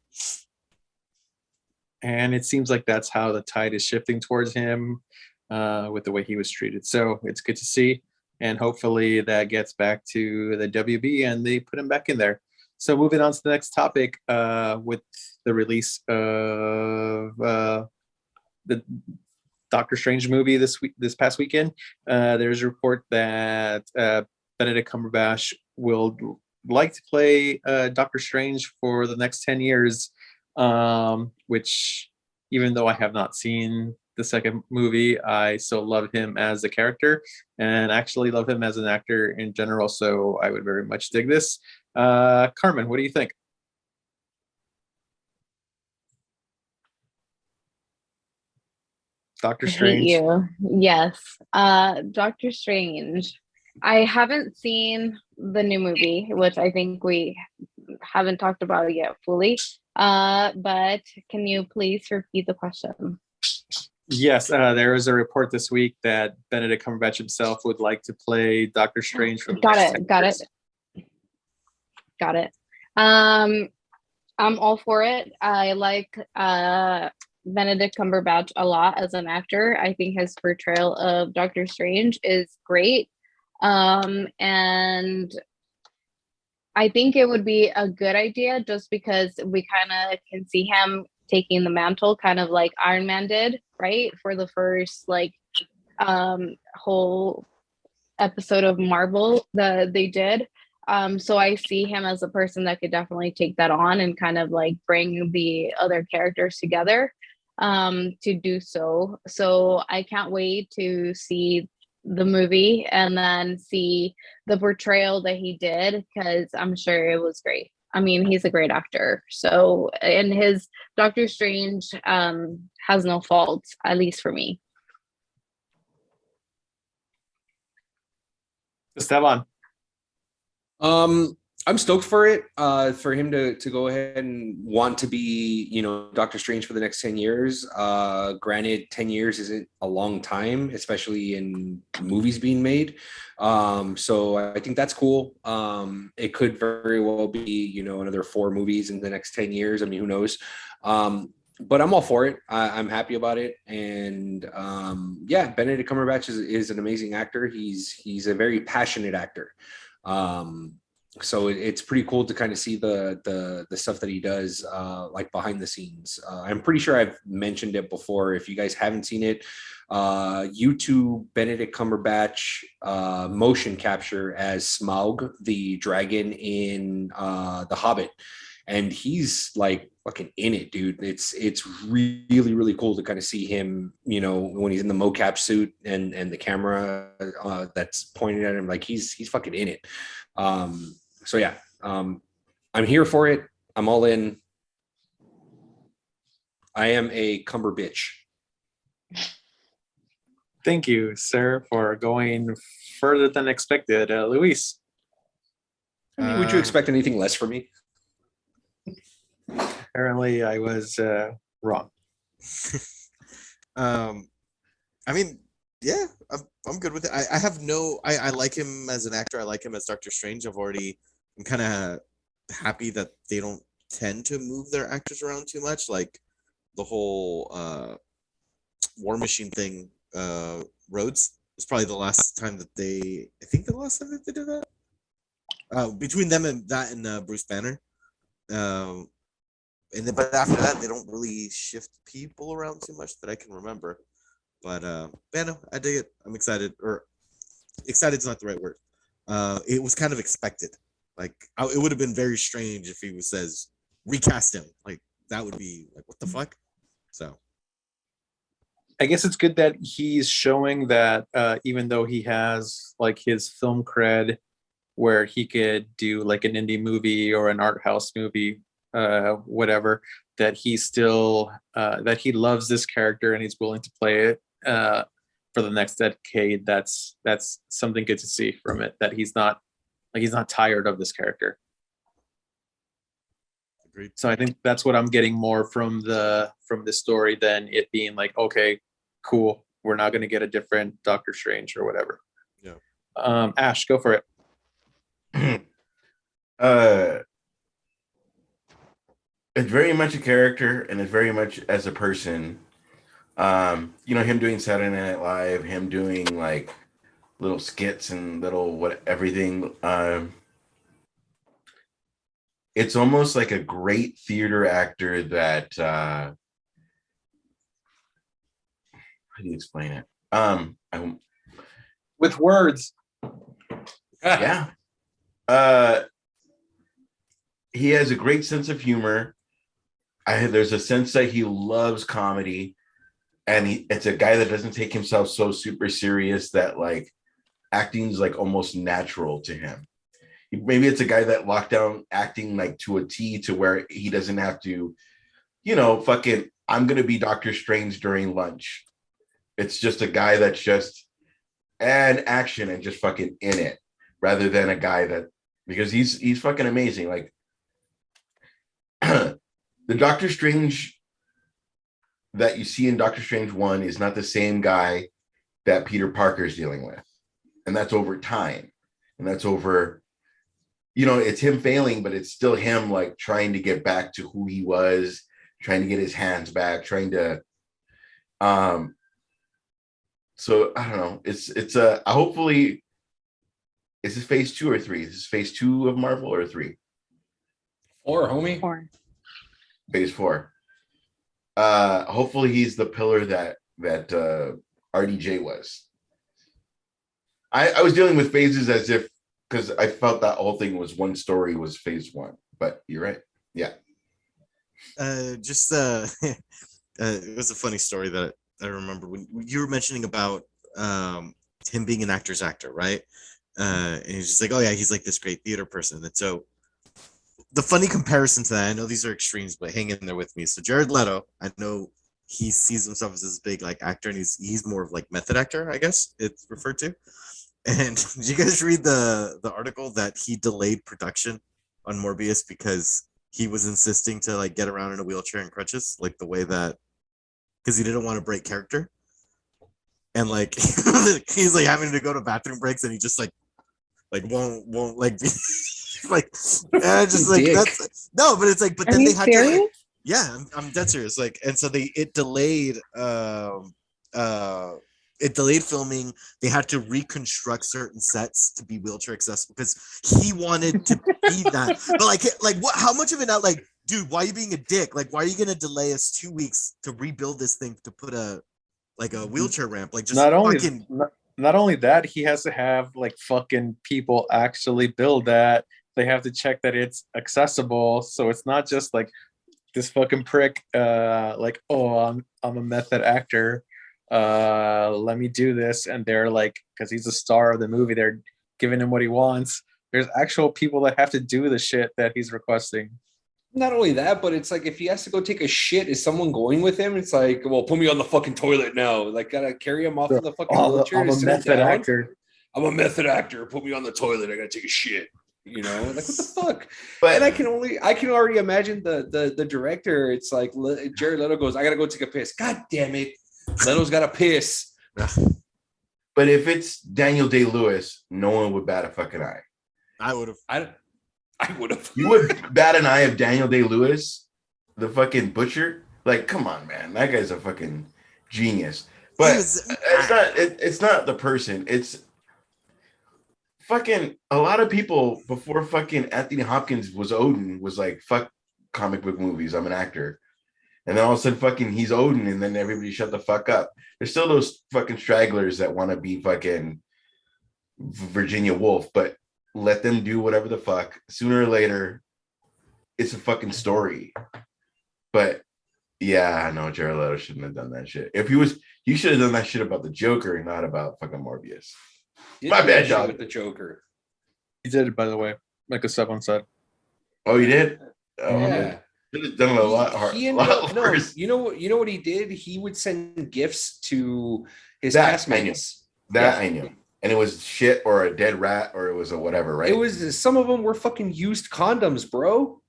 And it seems like that's how the tide is shifting towards him, with the way he was treated. So it's good to see. And hopefully that gets back to the WB and they put him back in there. So moving on to the next topic, with the release of the Doctor Strange movie this past weekend, there's a report that Benedict Cumberbatch will like to play Doctor Strange for the next 10 years, which, even though I have not seen the second movie, I still love him as a character and actually love him as an actor in general. So I would very much dig this. Carmen, what do you think? Doctor Strange. I hate you. Yes. Doctor Strange. I haven't seen the new movie, which I think we haven't talked about yet fully. But can you please repeat the question? Yes, there is a report this week that Benedict Cumberbatch himself would like to play Doctor Strange for the next 10 years. Got it. I'm all for it. I like Benedict Cumberbatch a lot as an actor. I think his portrayal of Doctor Strange is great. And I think it would be a good idea, just because we kind of can see him taking the mantle, kind of like Iron Man did, right? For the first whole episode of Marvel that they did. So I see him as a person that could definitely take that on and kind of like bring the other characters together. to do so. So I can't wait to see the movie and then see the portrayal that he did, because I'm sure it was great. I mean, he's a great actor. So, and his Doctor Strange has no fault, at least for me. Esteban. I'm stoked for it. For him to go ahead and want to be, you know, Doctor Strange for the next 10 years. Granted, 10 years isn't a long time, especially in movies being made. So I think that's cool. It could very well be, you know, another 4 movies in the next 10 years. I mean, who knows? But I'm all for it. I'm happy about it. And yeah, Benedict Cumberbatch is an amazing actor. He's a very passionate actor. So it's pretty cool to kind of see the stuff that he does like behind the scenes. I'm pretty sure I've mentioned it before. If you guys haven't seen it, YouTube Benedict Cumberbatch motion capture as Smaug, the dragon in The Hobbit. And he's like fucking in it, dude. It's really, really cool to kind of see him, you know, when he's in the mocap suit and the camera that's pointed at him, like he's fucking in it. So yeah, I'm here for it. I'm all in. I am a cumber bitch. Thank you, sir, for going further than expected. Luis. I mean, would you expect anything less from me? Apparently, I was wrong. I mean, yeah, I'm good with it. I have no, I like him as an actor. I like him as Doctor Strange. I'm kind of happy that they don't tend to move their actors around too much. Like the whole War Machine thing, Rhodes was probably the last time that I think the last time that they did that. Between them and that and Bruce Banner. And then, but after that, they don't really shift people around too much that I can remember. But yeah, no, I dig it. I'm excited. Or excited is not the right word. It was kind of expected. Like it would have been very strange if he says recast him. Like that would be like what the fuck. So I guess it's good that he's showing that even though he has like his film cred, where he could do like an indie movie or an art house movie, whatever, that he still that he loves this character and he's willing to play it for the next decade. That's something good to see from it, that he's not tired of this character. agreed. So I think that's what I'm getting more from this story than it being like, okay, cool, we're not going to get a different Doctor Strange or whatever. Yeah. Ash, go for it. It's very much a character, and it's very much as a person. You know, him doing Saturday Night Live, him doing like little skits and little everything. It's almost like a great theater actor that how do you explain it? With words. Yeah. He has a great sense of humor. There's a sense that he loves comedy, and it's a guy that doesn't take himself so super serious that like acting is like almost natural to him. Maybe it's a guy that locked down acting like to a T, to where he doesn't have to, you know, fucking, I'm going to be Doctor Strange during lunch. It's just a guy that's just an action and just fucking in it, rather than a guy that, because he's fucking amazing. Like the Doctor Strange that you see in Doctor Strange 1 is not the same guy that Peter Parker is dealing with. And that's over time. And that's over, you know, it's him failing, but it's still him like trying to get back to who he was, trying to get his hands back, trying to so I don't know. It's hopefully, is this phase 2 or 3? Is this phase 2 of Marvel or 3? 4, homie. 4. Phase 4. Hopefully he's the pillar that RDJ was. I was dealing with phases as if, because I felt that whole thing was one story was phase 1, but you're right. Yeah. Just it was a funny story that I remember when you were mentioning about him being an actor's actor, right? And he's just like, oh yeah, he's like this great theater person. And so the funny comparison to that, I know these are extremes, but hang in there with me. So Jared Leto, I know he sees himself as this big like actor, and he's more of like method actor, I guess it's referred to. And did you guys read the article that he delayed production on Morbius because he was insisting to like get around in a wheelchair and crutches, like the way that because he didn't want to break character, and like he's like having to go to bathroom breaks, and he just like won't like be like and just like Dick. that's no, but it's like but Are then you they had to like, serious? yeah, I'm dead serious. Like, and so it delayed it delayed filming. They had to reconstruct certain sets to be wheelchair accessible because he wanted to be that. But like what how much of it now, like, dude, why are you being a dick? Like, why are you gonna delay us 2 weeks to rebuild this thing to put a wheelchair ramp? Like just Not only fucking not only that, he has to have like fucking people actually build that. They have to check that it's accessible, so it's not just like this fucking prick like, oh, I'm a method actor, let me do this. And they're like, because he's the star of the movie, they're giving him what he wants. There's actual people that have to do the shit that he's requesting. Not only that, but it's like if he has to go take a shit, is someone going with him? It's like, well, put me on the fucking toilet now. Like, gotta carry him off of the fucking wheelchair. I'm to a sit him method down? actor. I'm a method actor. Put me on the toilet. I gotta take a shit. You know, like what the fuck? But And I can already imagine the director. It's like Jared Leto goes, I gotta go take a piss. God damn it, Leto's gotta piss. but if it's Daniel Day-Lewis, no one would bat a fucking eye. I would have. I would have. You would bat an eye of Daniel Day-Lewis, the fucking butcher. Like, come on, man, that guy's a fucking genius. But it's not the person. It's fucking a lot of people before fucking Anthony Hopkins was Odin was like, fuck comic book movies, I'm an actor. And then all of a sudden fucking he's Odin, and then everybody shut the fuck up. There's still those fucking stragglers that want to be fucking Virginia Woolf, but let them do whatever the fuck. Sooner or later, it's a fucking story. But yeah, no, Jared Leto shouldn't have done that shit. If he should have done that shit about the Joker and not about fucking Morbius. My bad, dog. With the Joker. He did it, by the way, like a Stefan said. Oh, you did? Oh, Yeah. should have done it a lot hard. He ended up, no, you know what he did? He would send gifts to his That I knew. castmates. That I knew. And it was shit or a dead rat or it was a whatever, right? It was some of them were fucking used condoms, bro.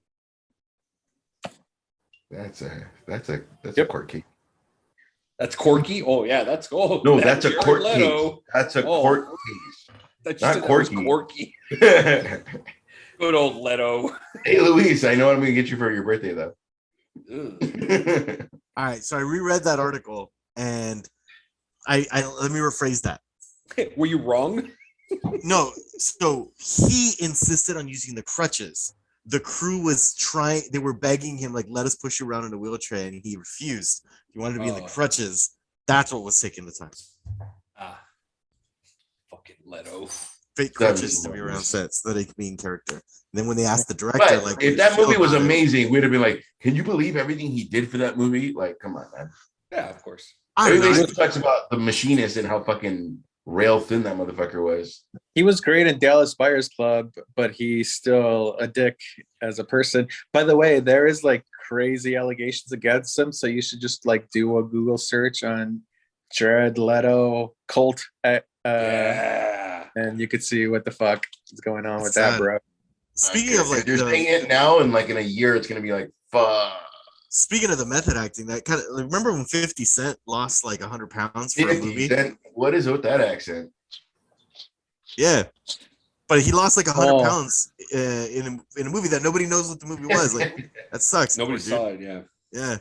That's a Yep. court case. That's Corky. Oh yeah, that's No, that's a Jared court Leto. case. That's a Oh. court case. That Not Corky. Corky. Good old Leto. Hey, Luis, I know what I'm going to get you for your birthday, though. Ugh. All right, so I reread that article, and I let me rephrase that. Were you wrong? No, so he insisted on using the crutches. The crew was trying; they were begging him, like, "Let us push you around in a wheelchair," and he refused. He wanted to be in the Oh. crutches. That's what was taking the time. Fucking Leto. Fake That crutches was to be around hilarious. sets so that he could be in character. And then when they asked the director, But like, if that movie was about it, amazing, we'd have been like, can you believe everything he did for that movie? Like, come on, man. Yeah, of course. I don't know. Everybody still talks about the machinist and how fucking rail thin that motherfucker was. He was great in Dallas Buyers Club, but he's still a dick as a person. By the way, there is like crazy allegations against him, so you should just like do a Google search on Jared Leto cult, Yeah. and you could see what the fuck is going on with It's that, bro. Speaking of like you're saying it now, and like in a year, it's gonna be like, fuck. speaking of the method acting, that kind of remember when 50 Cent lost like 100 pounds for a 50 movie? Cent, what is it with that accent? Yeah, but he lost like 100 Oh. pounds in a movie that nobody knows what the movie was. Like that sucks. Nobody Poor dude. saw it, yeah. Yeah,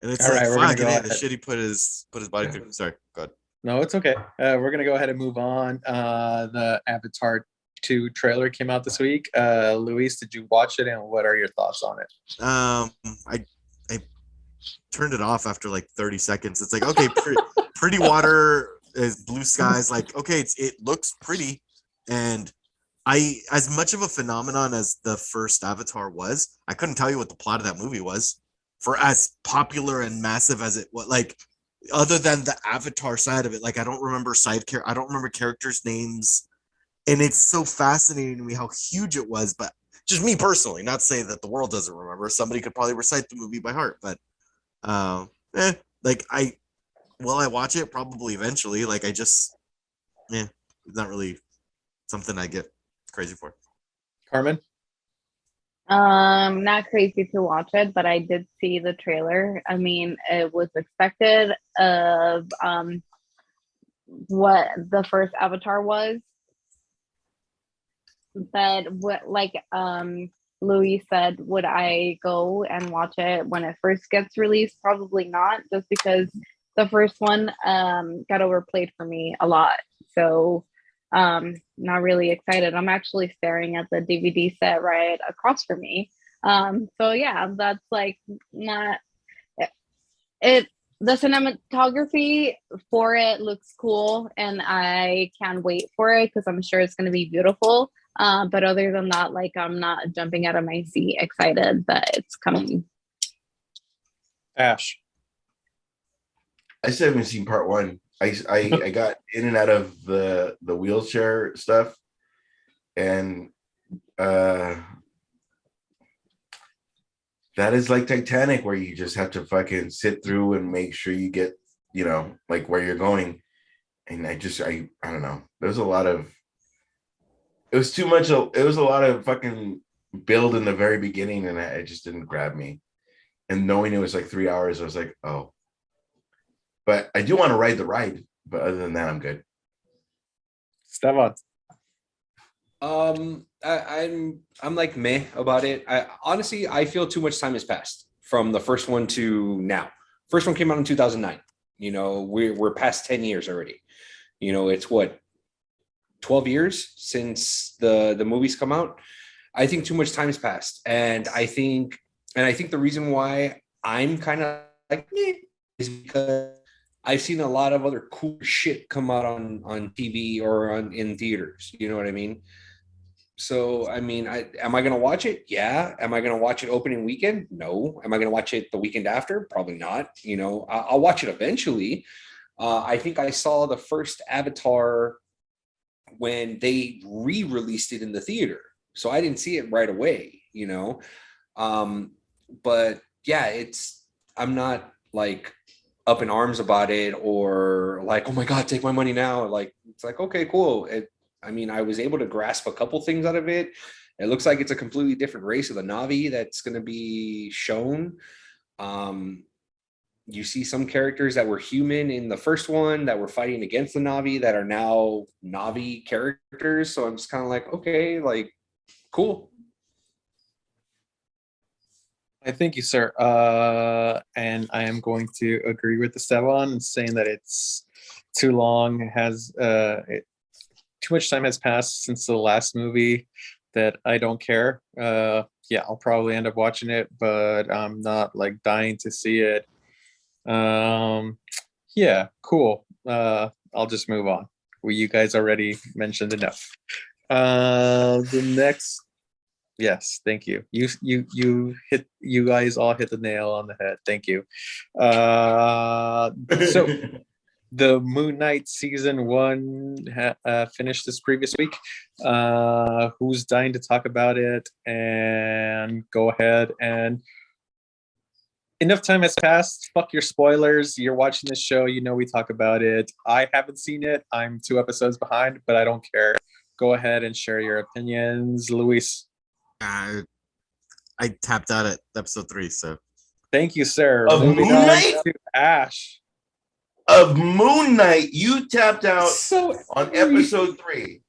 and it's All like right, we're gonna fuck, go and ahead. the shit he put his body Yeah. through. Sorry, go ahead. No, it's okay. We're gonna go ahead and move on. The Avatar 2 trailer came out this week. Luis, did you watch it, and what are your thoughts on it? I turned it off after like 30 seconds. It's like, okay, pretty water, blue skies. Like, okay, it looks pretty. And as much of a phenomenon as the first Avatar was, I couldn't tell you what the plot of that movie was. for as popular and massive as it was. Like, other than the Avatar side of it, like I don't remember I don't remember characters' names, and it's so fascinating to me how huge it was. But just me personally, not saying that the world doesn't remember. Somebody could probably recite the movie by heart, but like will I watch it? Probably eventually. Like I just, it's not really something I get crazy for. Carmen? Not crazy to watch it, but I did see the trailer. I mean, it was expected of what the first Avatar was. But what, like Louis said, would I go and watch it when it first gets released? Probably not, just because the first one got overplayed for me a lot. So not really excited. I'm actually staring at the DVD set right across from me. So yeah, that's like not it. The cinematography for it looks cool, and I can't wait for it because I'm sure it's going to be beautiful. But other than that, like I'm not jumping out of my seat excited that it's coming. Ash? I still haven't seen part one. I got in and out of the wheelchair stuff, and that is like Titanic, where you just have to fucking sit through and make sure you get, like where you're going. And I don't know. There's a lot of, it was too much. It was a lot of fucking build in the very beginning, and it just didn't grab me. And knowing it was like 3 hours, I was like, oh. But I do want to ride the ride. But other than that, I'm good. Stefan? I'm like meh about it. I honestly feel too much time has passed from the first one to now. First one came out in 2009. We're past 10 years already. It's what, 12 years since the movies come out. I think too much time has passed, and I think the reason why I'm kind of like meh is because I've seen a lot of other cool shit come out on TV or in theaters. You know what I mean? So, I mean, am I going to watch it? Yeah. Am I going to watch it opening weekend? No. Am I going to watch it the weekend after? Probably not. I'll watch it eventually. I think I saw the first Avatar when they re-released it in the theater. So I didn't see it right away, but yeah, I'm not like up in arms about it or like, oh my God, take my money now. Like, it's like, okay, cool. I was able to grasp a couple things out of it. It looks like it's a completely different race of the Na'vi that's going to be shown. You see some characters that were human in the first one that were fighting against the Na'vi that are now Na'vi characters. So I'm just kind of like, okay, like, cool. I thank you, sir. And I am going to agree with the Esteban, saying that it's too long. Too much time has passed since the last movie that I don't care. Yeah, I'll probably end up watching it, but I'm not like dying to see it. Yeah, cool. I'll just move on. Well, you guys already mentioned enough. The next, yes, thank you. You guys all hit the nail on the head. Thank you. So the Moon Knight season 1 finished this previous week. Who's dying to talk about it? And go ahead. And enough time has passed. Fuck your spoilers. You're watching this show. We talk about it. I haven't seen it. I'm 2 episodes behind, but I don't care. Go ahead and share your opinions. Luis? I tapped out at episode 3, so. Thank you, sir. Of Moving Moon on Knight? to Ash. Of Moon Knight, you tapped out So on episode 3.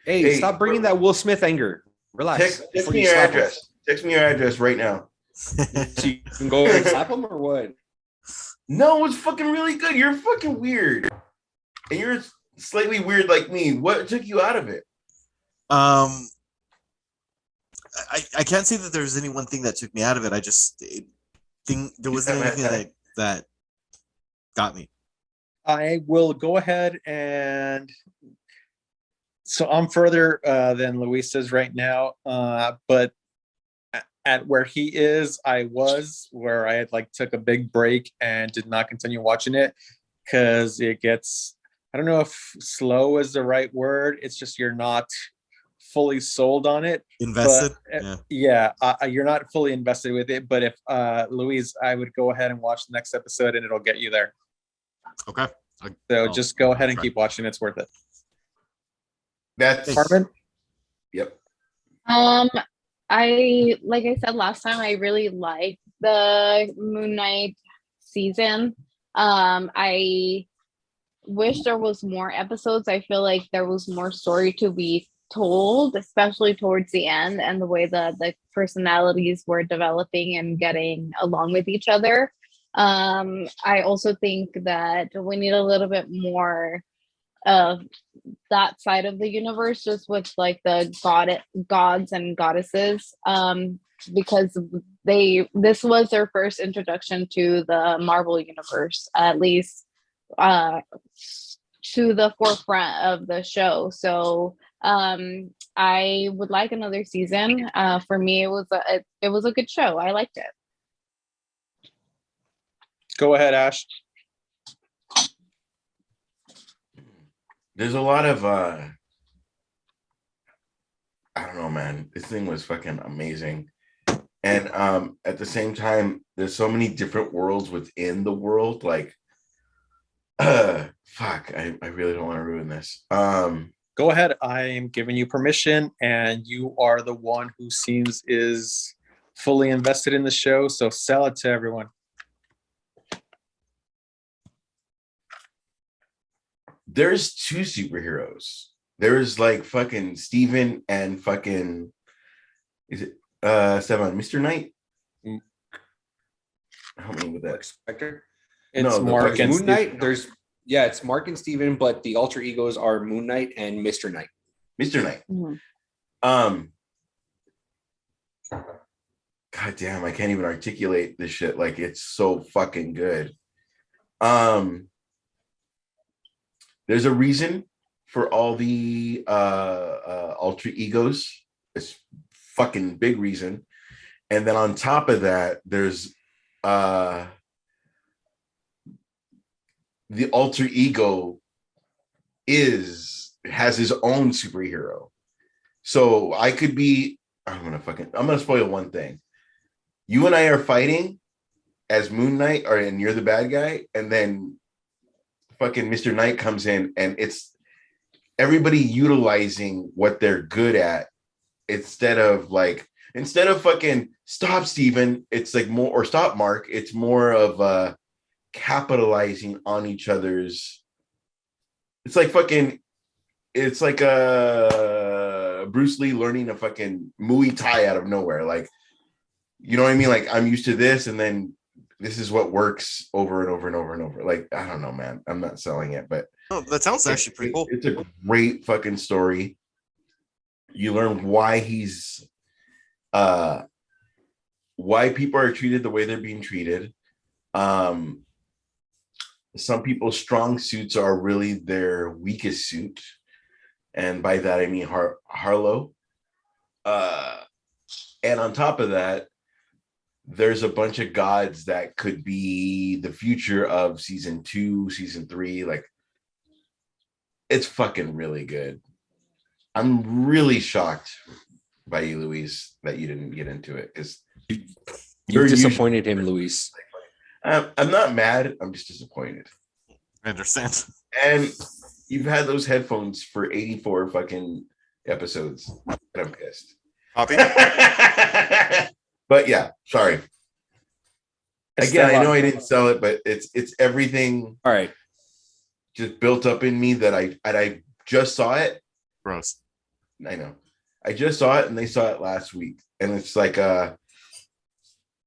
Hey, stop bringing that Will Smith anger. Relax. Text me your address. Text me your address right now. So you can go and slap him or what? No, it's fucking really good. You're fucking weird. And you're slightly weird like me. What took you out of it? I can't say that there's any one thing that took me out of it. I just think there wasn't anything that got me. I will go ahead and so I'm further than Luis is right now, but at where he is, I was where I had like took a big break and did not continue watching it because it gets, I don't know if slow is the right word. It's just you're not fully sold on it. Invested. But Yeah. you're not fully invested with it. But if Louise, I would go ahead and watch the next episode and it'll get you there. Okay. So just go ahead and try. keep watching. It's worth it. That's Carmen? Yep. I like I said last time, I really liked the Moon Knight season. I wish there was more episodes. I feel like there was more story to be told, especially towards the end, and the way the personalities were developing and getting along with each other. I also think that we need a little bit more of that side of the universe, just with like the gods and goddesses, because this was their first introduction to the Marvel universe, at least to the forefront of the show. So I would like another season. For me, it was a good show. I liked it. Go ahead, Ash. There's a lot of I don't know, man. This thing was fucking amazing. And at the same time, there's so many different worlds within the world. Like fuck, I really don't want to ruin this. Go ahead. I am giving you permission, and you are the one who seems is fully invested in the show. So sell it to everyone. There's two superheroes. There's like fucking Steven and fucking is it Seven, Mr. Knight? Help me with that. Spectre. It's No, the Mark fucking and Moon Knight. Steve. There's it's Mark and Steven, but the alter egos are Moon Knight and Mr. Knight. Mr. Knight. Mhm. God damn, I can't even articulate this shit. Like it's so fucking good. There's a reason for all the alter egos. It's fucking big reason. And then on top of that, there's the alter ego has his own superhero. So I could be, I'm gonna spoil one thing. You and I are fighting as Moon Knight, and you're the bad guy, and then fucking Mr. Knight comes in, and it's everybody utilizing what they're good at instead of fucking stop Steven, it's like more, or stop Mark, it's more of capitalizing on each other's. It's like Bruce Lee learning a fucking Muay Thai out of nowhere. Like, you know what I mean? Like, I'm used to this, and then this is what works over and over and over and over. Like, I don't know, man. I'm not selling it, but Oh, that sounds actually pretty cool. It's a great fucking story. You learn why why people are treated the way they're being treated. Some people's strong suits are really their weakest suit. And by that, I mean Harlow. And on top of that, there's a bunch of gods that could be the future of season 2, season 3. Like, it's fucking really good. I'm really shocked by you, Luis, that you didn't get into it, because You disappointed him, Luis. I'm not mad. I'm just disappointed. I understand. And you've had those headphones for 84 fucking episodes, and I'm pissed. Copy. But yeah, sorry. Again, I know I Esteban. didn't sell it, but it's everything All right. just built up in me that I just saw it. Gross. I know. I just saw it, and they saw it last week. And it's like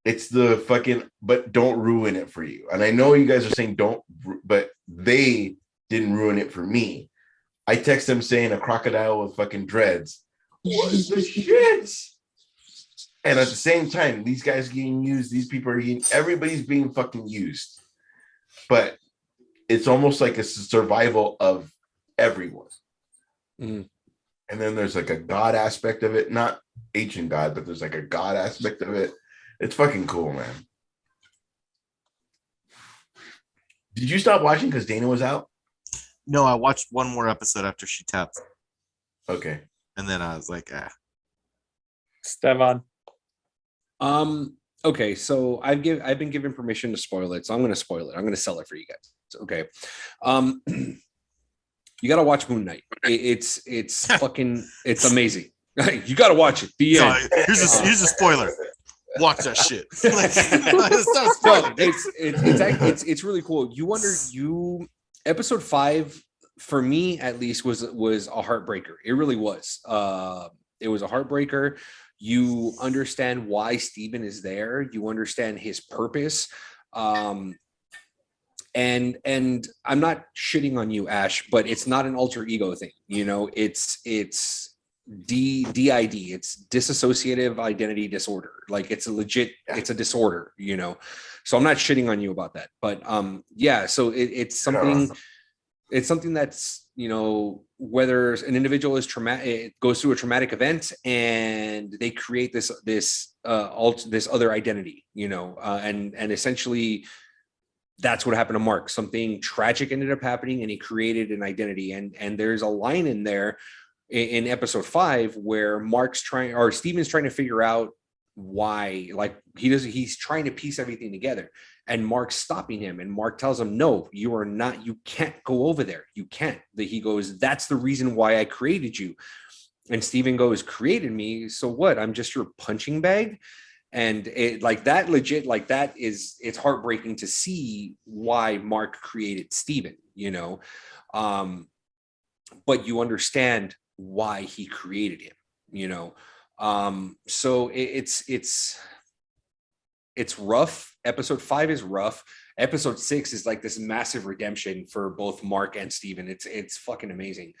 it's the fucking, but don't ruin it for you. And I know you guys are saying don't, but they didn't ruin it for me. I text them saying a crocodile with fucking dreads was the shit. And at the same time, these guys getting used, these people are getting, everybody's being fucking used. But it's almost like it's a survival of everyone. Mhm. and then there's like a god aspect of it, not ancient god, but there's like a god aspect of it. It's fucking cool, man. Did you stop watching because Dana was out? No, I watched one more episode after she tapped, Okay. and then I was like, Stevan. Okay, so I've been given permission to spoil it, so I'm going to spoil it. I'm going to sell it for you guys. Okay. You got to watch Moon Knight. It's fucking it's amazing. You got to watch it. The end. here's a spoiler. Watch that shit. Like, it's not a spoiler, No, it's really cool. Episode 5 for me at least was a heartbreaker. It really was. It was a heartbreaker. You understand why Steven is there. You understand his purpose. And I'm not shitting on you, Ash, but it's not an alter ego thing. You know, it's DID. It's dissociative identity disorder. Like it's a legit, it's a disorder, you know. So I'm not shitting on you about that. But yeah, so it's something that's, you know, whether an individual is traumatic, it goes through a traumatic event and they create this other identity, you know, and essentially that's what happened to Mark. Something tragic ended up happening and he created an identity. And there's a line in there in episode 5 where Steven's trying to figure out why, like he's trying to piece everything together, and Mark's stopping him, and Mark tells him, no, you can't go over there. You can't. He goes, that's the reason why I created you. And Steven goes, created me? So what? I'm just your punching bag. And it like that legit, like that is, it's heartbreaking to see why Mark created Steven, you know. But you understand why he created him, you know. So it's rough. Episode 5 is rough. Episode 6 is like this massive redemption for both Mark and Steven. It's fucking amazing.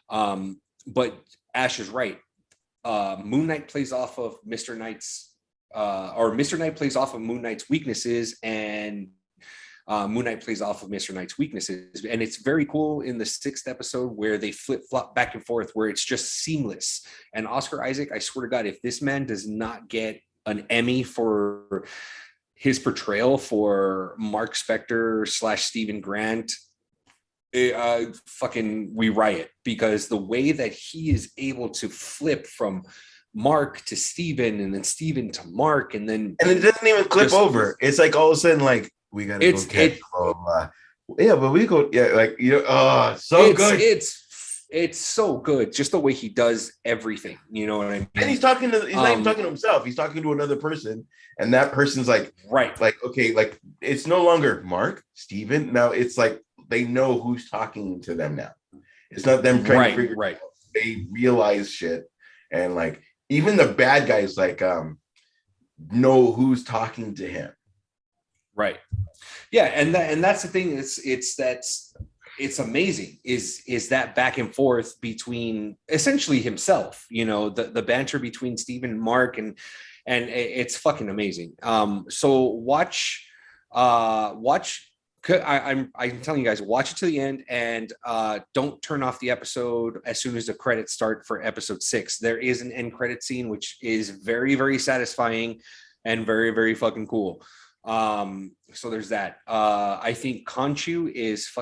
But Ash is right. Moon Knight plays off of Mr. Knight's Mr. Knight plays off of Moon Knight's weaknesses, and Moon Knight plays off of Mr. Knight's weaknesses. And it's very cool in the 6th episode where they flip-flop back and forth, where it's just seamless. And Oscar Isaac, I swear to God, if this man does not get an Emmy for his portrayal for Mark Spector / Stephen Grant, fucking we riot, because the way that he is able to flip from Mark to Stephen and then Stephen to Mark and it doesn't even clip over. It's like all of a sudden, like, we gotta go catch yeah, but we go, yeah, like, you know, good. It's so good, just the way he does everything, you know what I mean? And he's not even talking to himself, he's talking to another person, and that person's like, right, like, okay, like it's no longer Mark, Stephen, now it's like they know who's talking to them now. It's not them trying to figure it out. They realize shit, and like even the bad guys like know who's talking to him. Right. Yeah, and that's the thing. It's amazing. Is that back and forth between essentially himself, you know, the banter between Stephen and Mark, and it's fucking amazing. So watch. I'm telling you guys, watch it to the end, and don't turn off the episode as soon as the credits start for episode 6. There is an end credit scene which is very, very satisfying and very, very fucking cool. So there's that. I think Khonshu is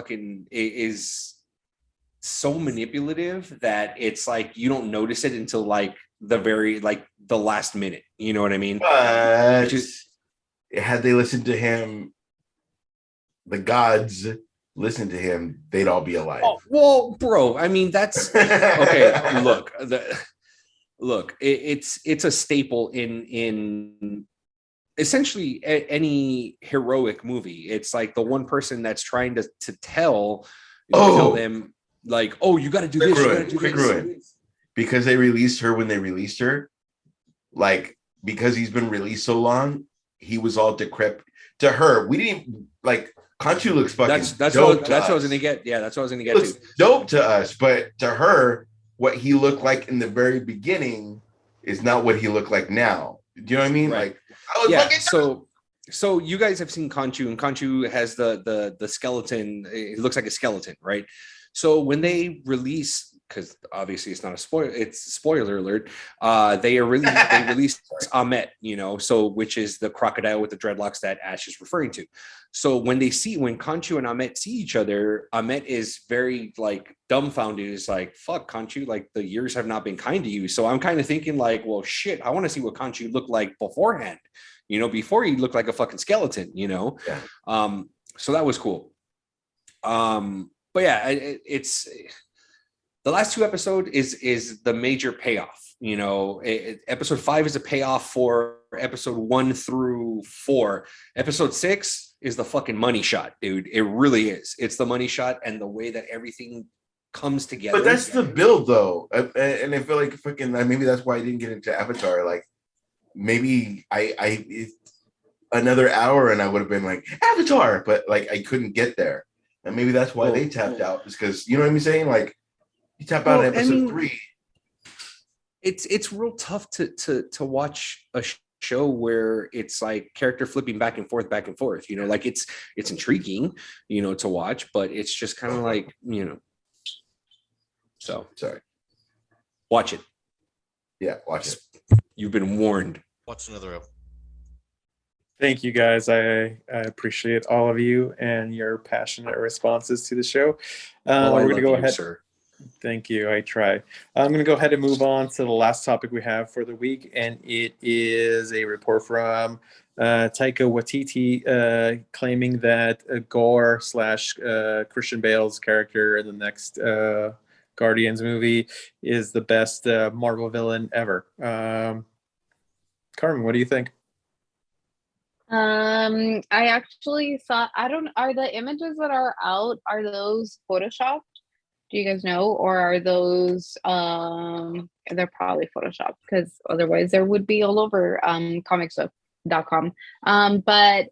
so manipulative that it's like you don't notice it until like the last minute. You know what I mean? But had they listened to him, the gods listened to him, they'd all be alive. Oh, well, bro, I mean that's okay. Look, it's a staple in essentially any heroic movie. It's like the one person that's trying to tell them like, oh, you got to do this. Quick ruin. Because they released her when they released her, like because he's been released so long, he was all decrepit. To her, we didn't like. Khonshu looks fucking. That's what I was gonna get. Yeah, that's what I was gonna get. Looks dope to us, but to her, what he looked like in the very beginning is not what he looked like now. Do you know what I mean? Right. Like, I was fucking. So you guys have seen Khonshu, and Khonshu has the skeleton. It looks like a skeleton, right? So when they release because obviously it's not a spoiler, it's spoiler alert. They released Ahmet, you know, so which is the crocodile with the dreadlocks that Ash is referring to. So when Khonshu and Ahmet see each other, Ahmet is very like dumbfounded. Is like, fuck Khonshu, like the years have not been kind to you. So I'm kind of thinking like, well, shit, I want to see what Khonshu looked like beforehand, you know, before he looked like a fucking skeleton, you know. Yeah. So that was cool. But yeah, it's the last 2 episodes is the major payoff. You know, episode 5 is a payoff for episode 1 through 4. Episode 6 is the fucking money shot, dude. It really is. It's the money shot and the way that everything comes together. But that's the build, though, and I feel like fucking maybe that's why I didn't get into Avatar. Like maybe another hour and I would have been like Avatar, but like I couldn't get there, and maybe that's why they tapped out, because you know what I'm saying. Like you tap out at episode 3. It's real tough to watch a show where it's like character flipping back and forth, you know, like it's intriguing, you know, to watch, but it's just kind of like, you know, so sorry, watch it. Yeah, watch it. You've been warned. Watch another episode. Thank you guys. I appreciate all of you and your passionate responses to the show. We're going to go ahead. Sir. Thank you. I try. I'm going to go ahead and move on to the last topic we have for the week, and it is a report from Taika Waititi claiming that Gore / Christian Bale's character in the next Guardians movie is the best Marvel villain ever. Carmen, what do you think? I actually thought, are the images that are out, are those photoshopped? Do you guys know, or are those they're probably photoshopped, because otherwise there would be all over comicsbook.com. But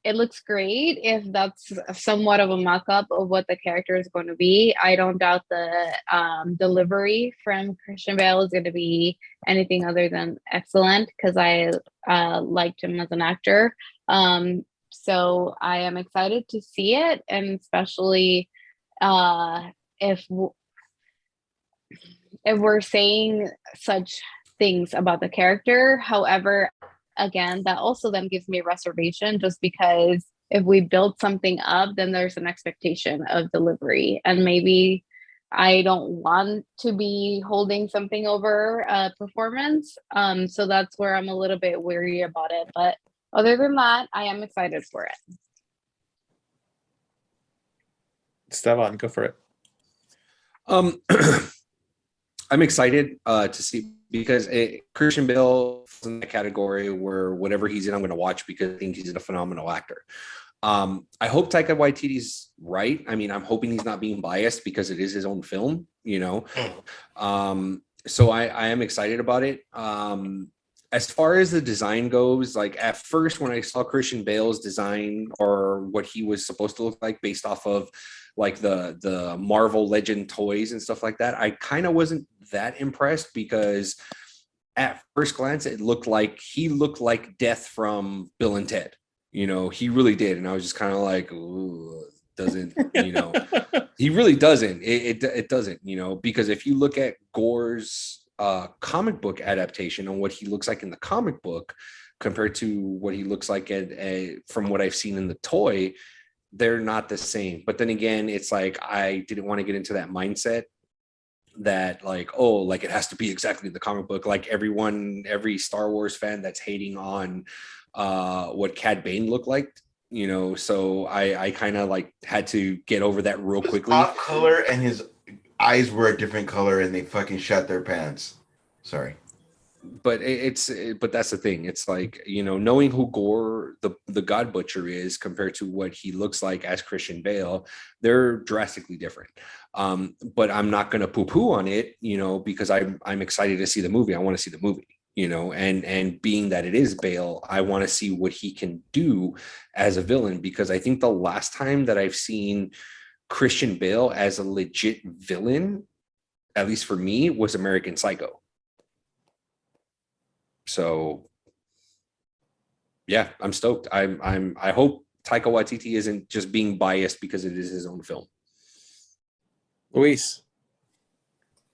it looks great if that's somewhat of a mock-up of what the character is going to be. I don't doubt the delivery from Christian Bale is going to be anything other than excellent, because I liked him as an actor. So I am excited to see it, and especially if we're saying such things about the character. However, again, that also then gives me a reservation, just because if we build something up, then there's an expectation of delivery, and maybe I don't want to be holding something over a performance. So that's where I'm a little bit weary about it. But other than that, I am excited for it. Esteban, go for it. I'm excited to see, because Christian Bale is in the category where whatever he's in, I'm going to watch, because I think he's a phenomenal actor. I hope Taika Waititi's right. I mean, I'm hoping he's not being biased, because it is his own film, you know. So I am excited about it. As far as the design goes, like at first when I saw Christian Bale's design, or what he was supposed to look like based off of like the Marvel Legend toys and stuff like that, I kind of wasn't that impressed, because at first glance he looked like Death from Bill and Ted. You know, he really did, and I was just kind of like, ooh, doesn't, you know, he really doesn't. It doesn't, you know, because if you look at Gore's comic book adaptation and what he looks like in the comic book compared to what he looks like from what I've seen in the toy, they're not the same. But then again, it's like I didn't want to get into that mindset that like, oh, like it has to be exactly the comic book, like every Star Wars fan that's hating on what Cad Bane looked like, you know. So I kind of like had to get over that real quickly. Off color, and his eyes were a different color, and they fucking shut their pants. Sorry. But but that's the thing. It's like, you know, knowing who Gore, the God Butcher is, compared to what he looks like as Christian Bale, they're drastically different. But I'm not going to poo-poo on it, you know, because I'm excited to see the movie. I want to see the movie, you know, and being that it is Bale, I want to see what he can do as a villain, because I think the last time that I've seen Christian Bale as a legit villain, at least for me, was American Psycho. So yeah, I'm stoked. I hope Taika Waititi isn't just being biased because it is his own film. Luis.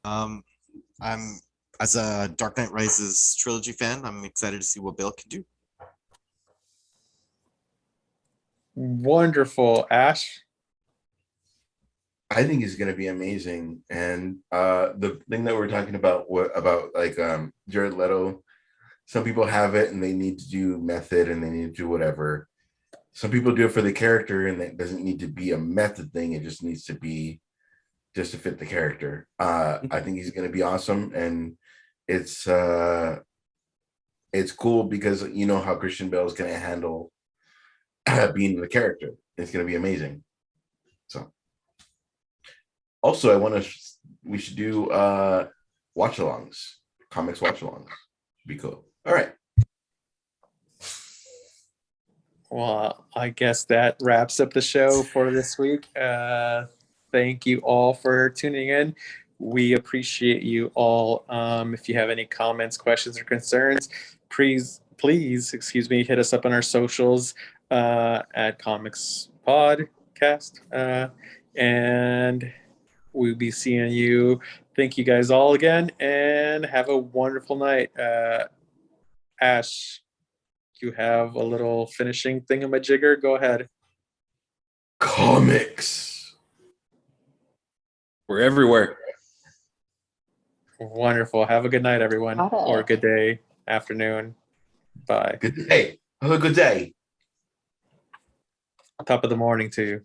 I'm as a Dark Knight Rises trilogy fan, I'm excited to see what Bale can do. Wonderful, Ash. I think is going to be amazing. And the thing that we're talking about, what about like Jared Leto? Some people have it and they need to do method and they need to do whatever. Some people do it for the character and it doesn't need to be a method thing. It just needs to be just to fit the character. I think he's going to be awesome, and it's cool because you know how Christian Bale is going to handle being the character. It's going to be amazing. So, also, we should do watch-alongs, comics watch-alongs. Be cool. All right. Well, I guess that wraps up the show for this week. Thank you all for tuning in. We appreciate you all. If you have any comments, questions, or concerns, please, hit us up on our socials at Comics Podcast. And we'll be seeing you. Thank you guys all again, and have a wonderful night. Ash, you have a little finishing thingamajigger? Go ahead. Comics. We're everywhere. Wonderful. Have a good night, everyone. Got it. Or good day, afternoon. Bye. Good day. Have a good day. Top of the morning to you.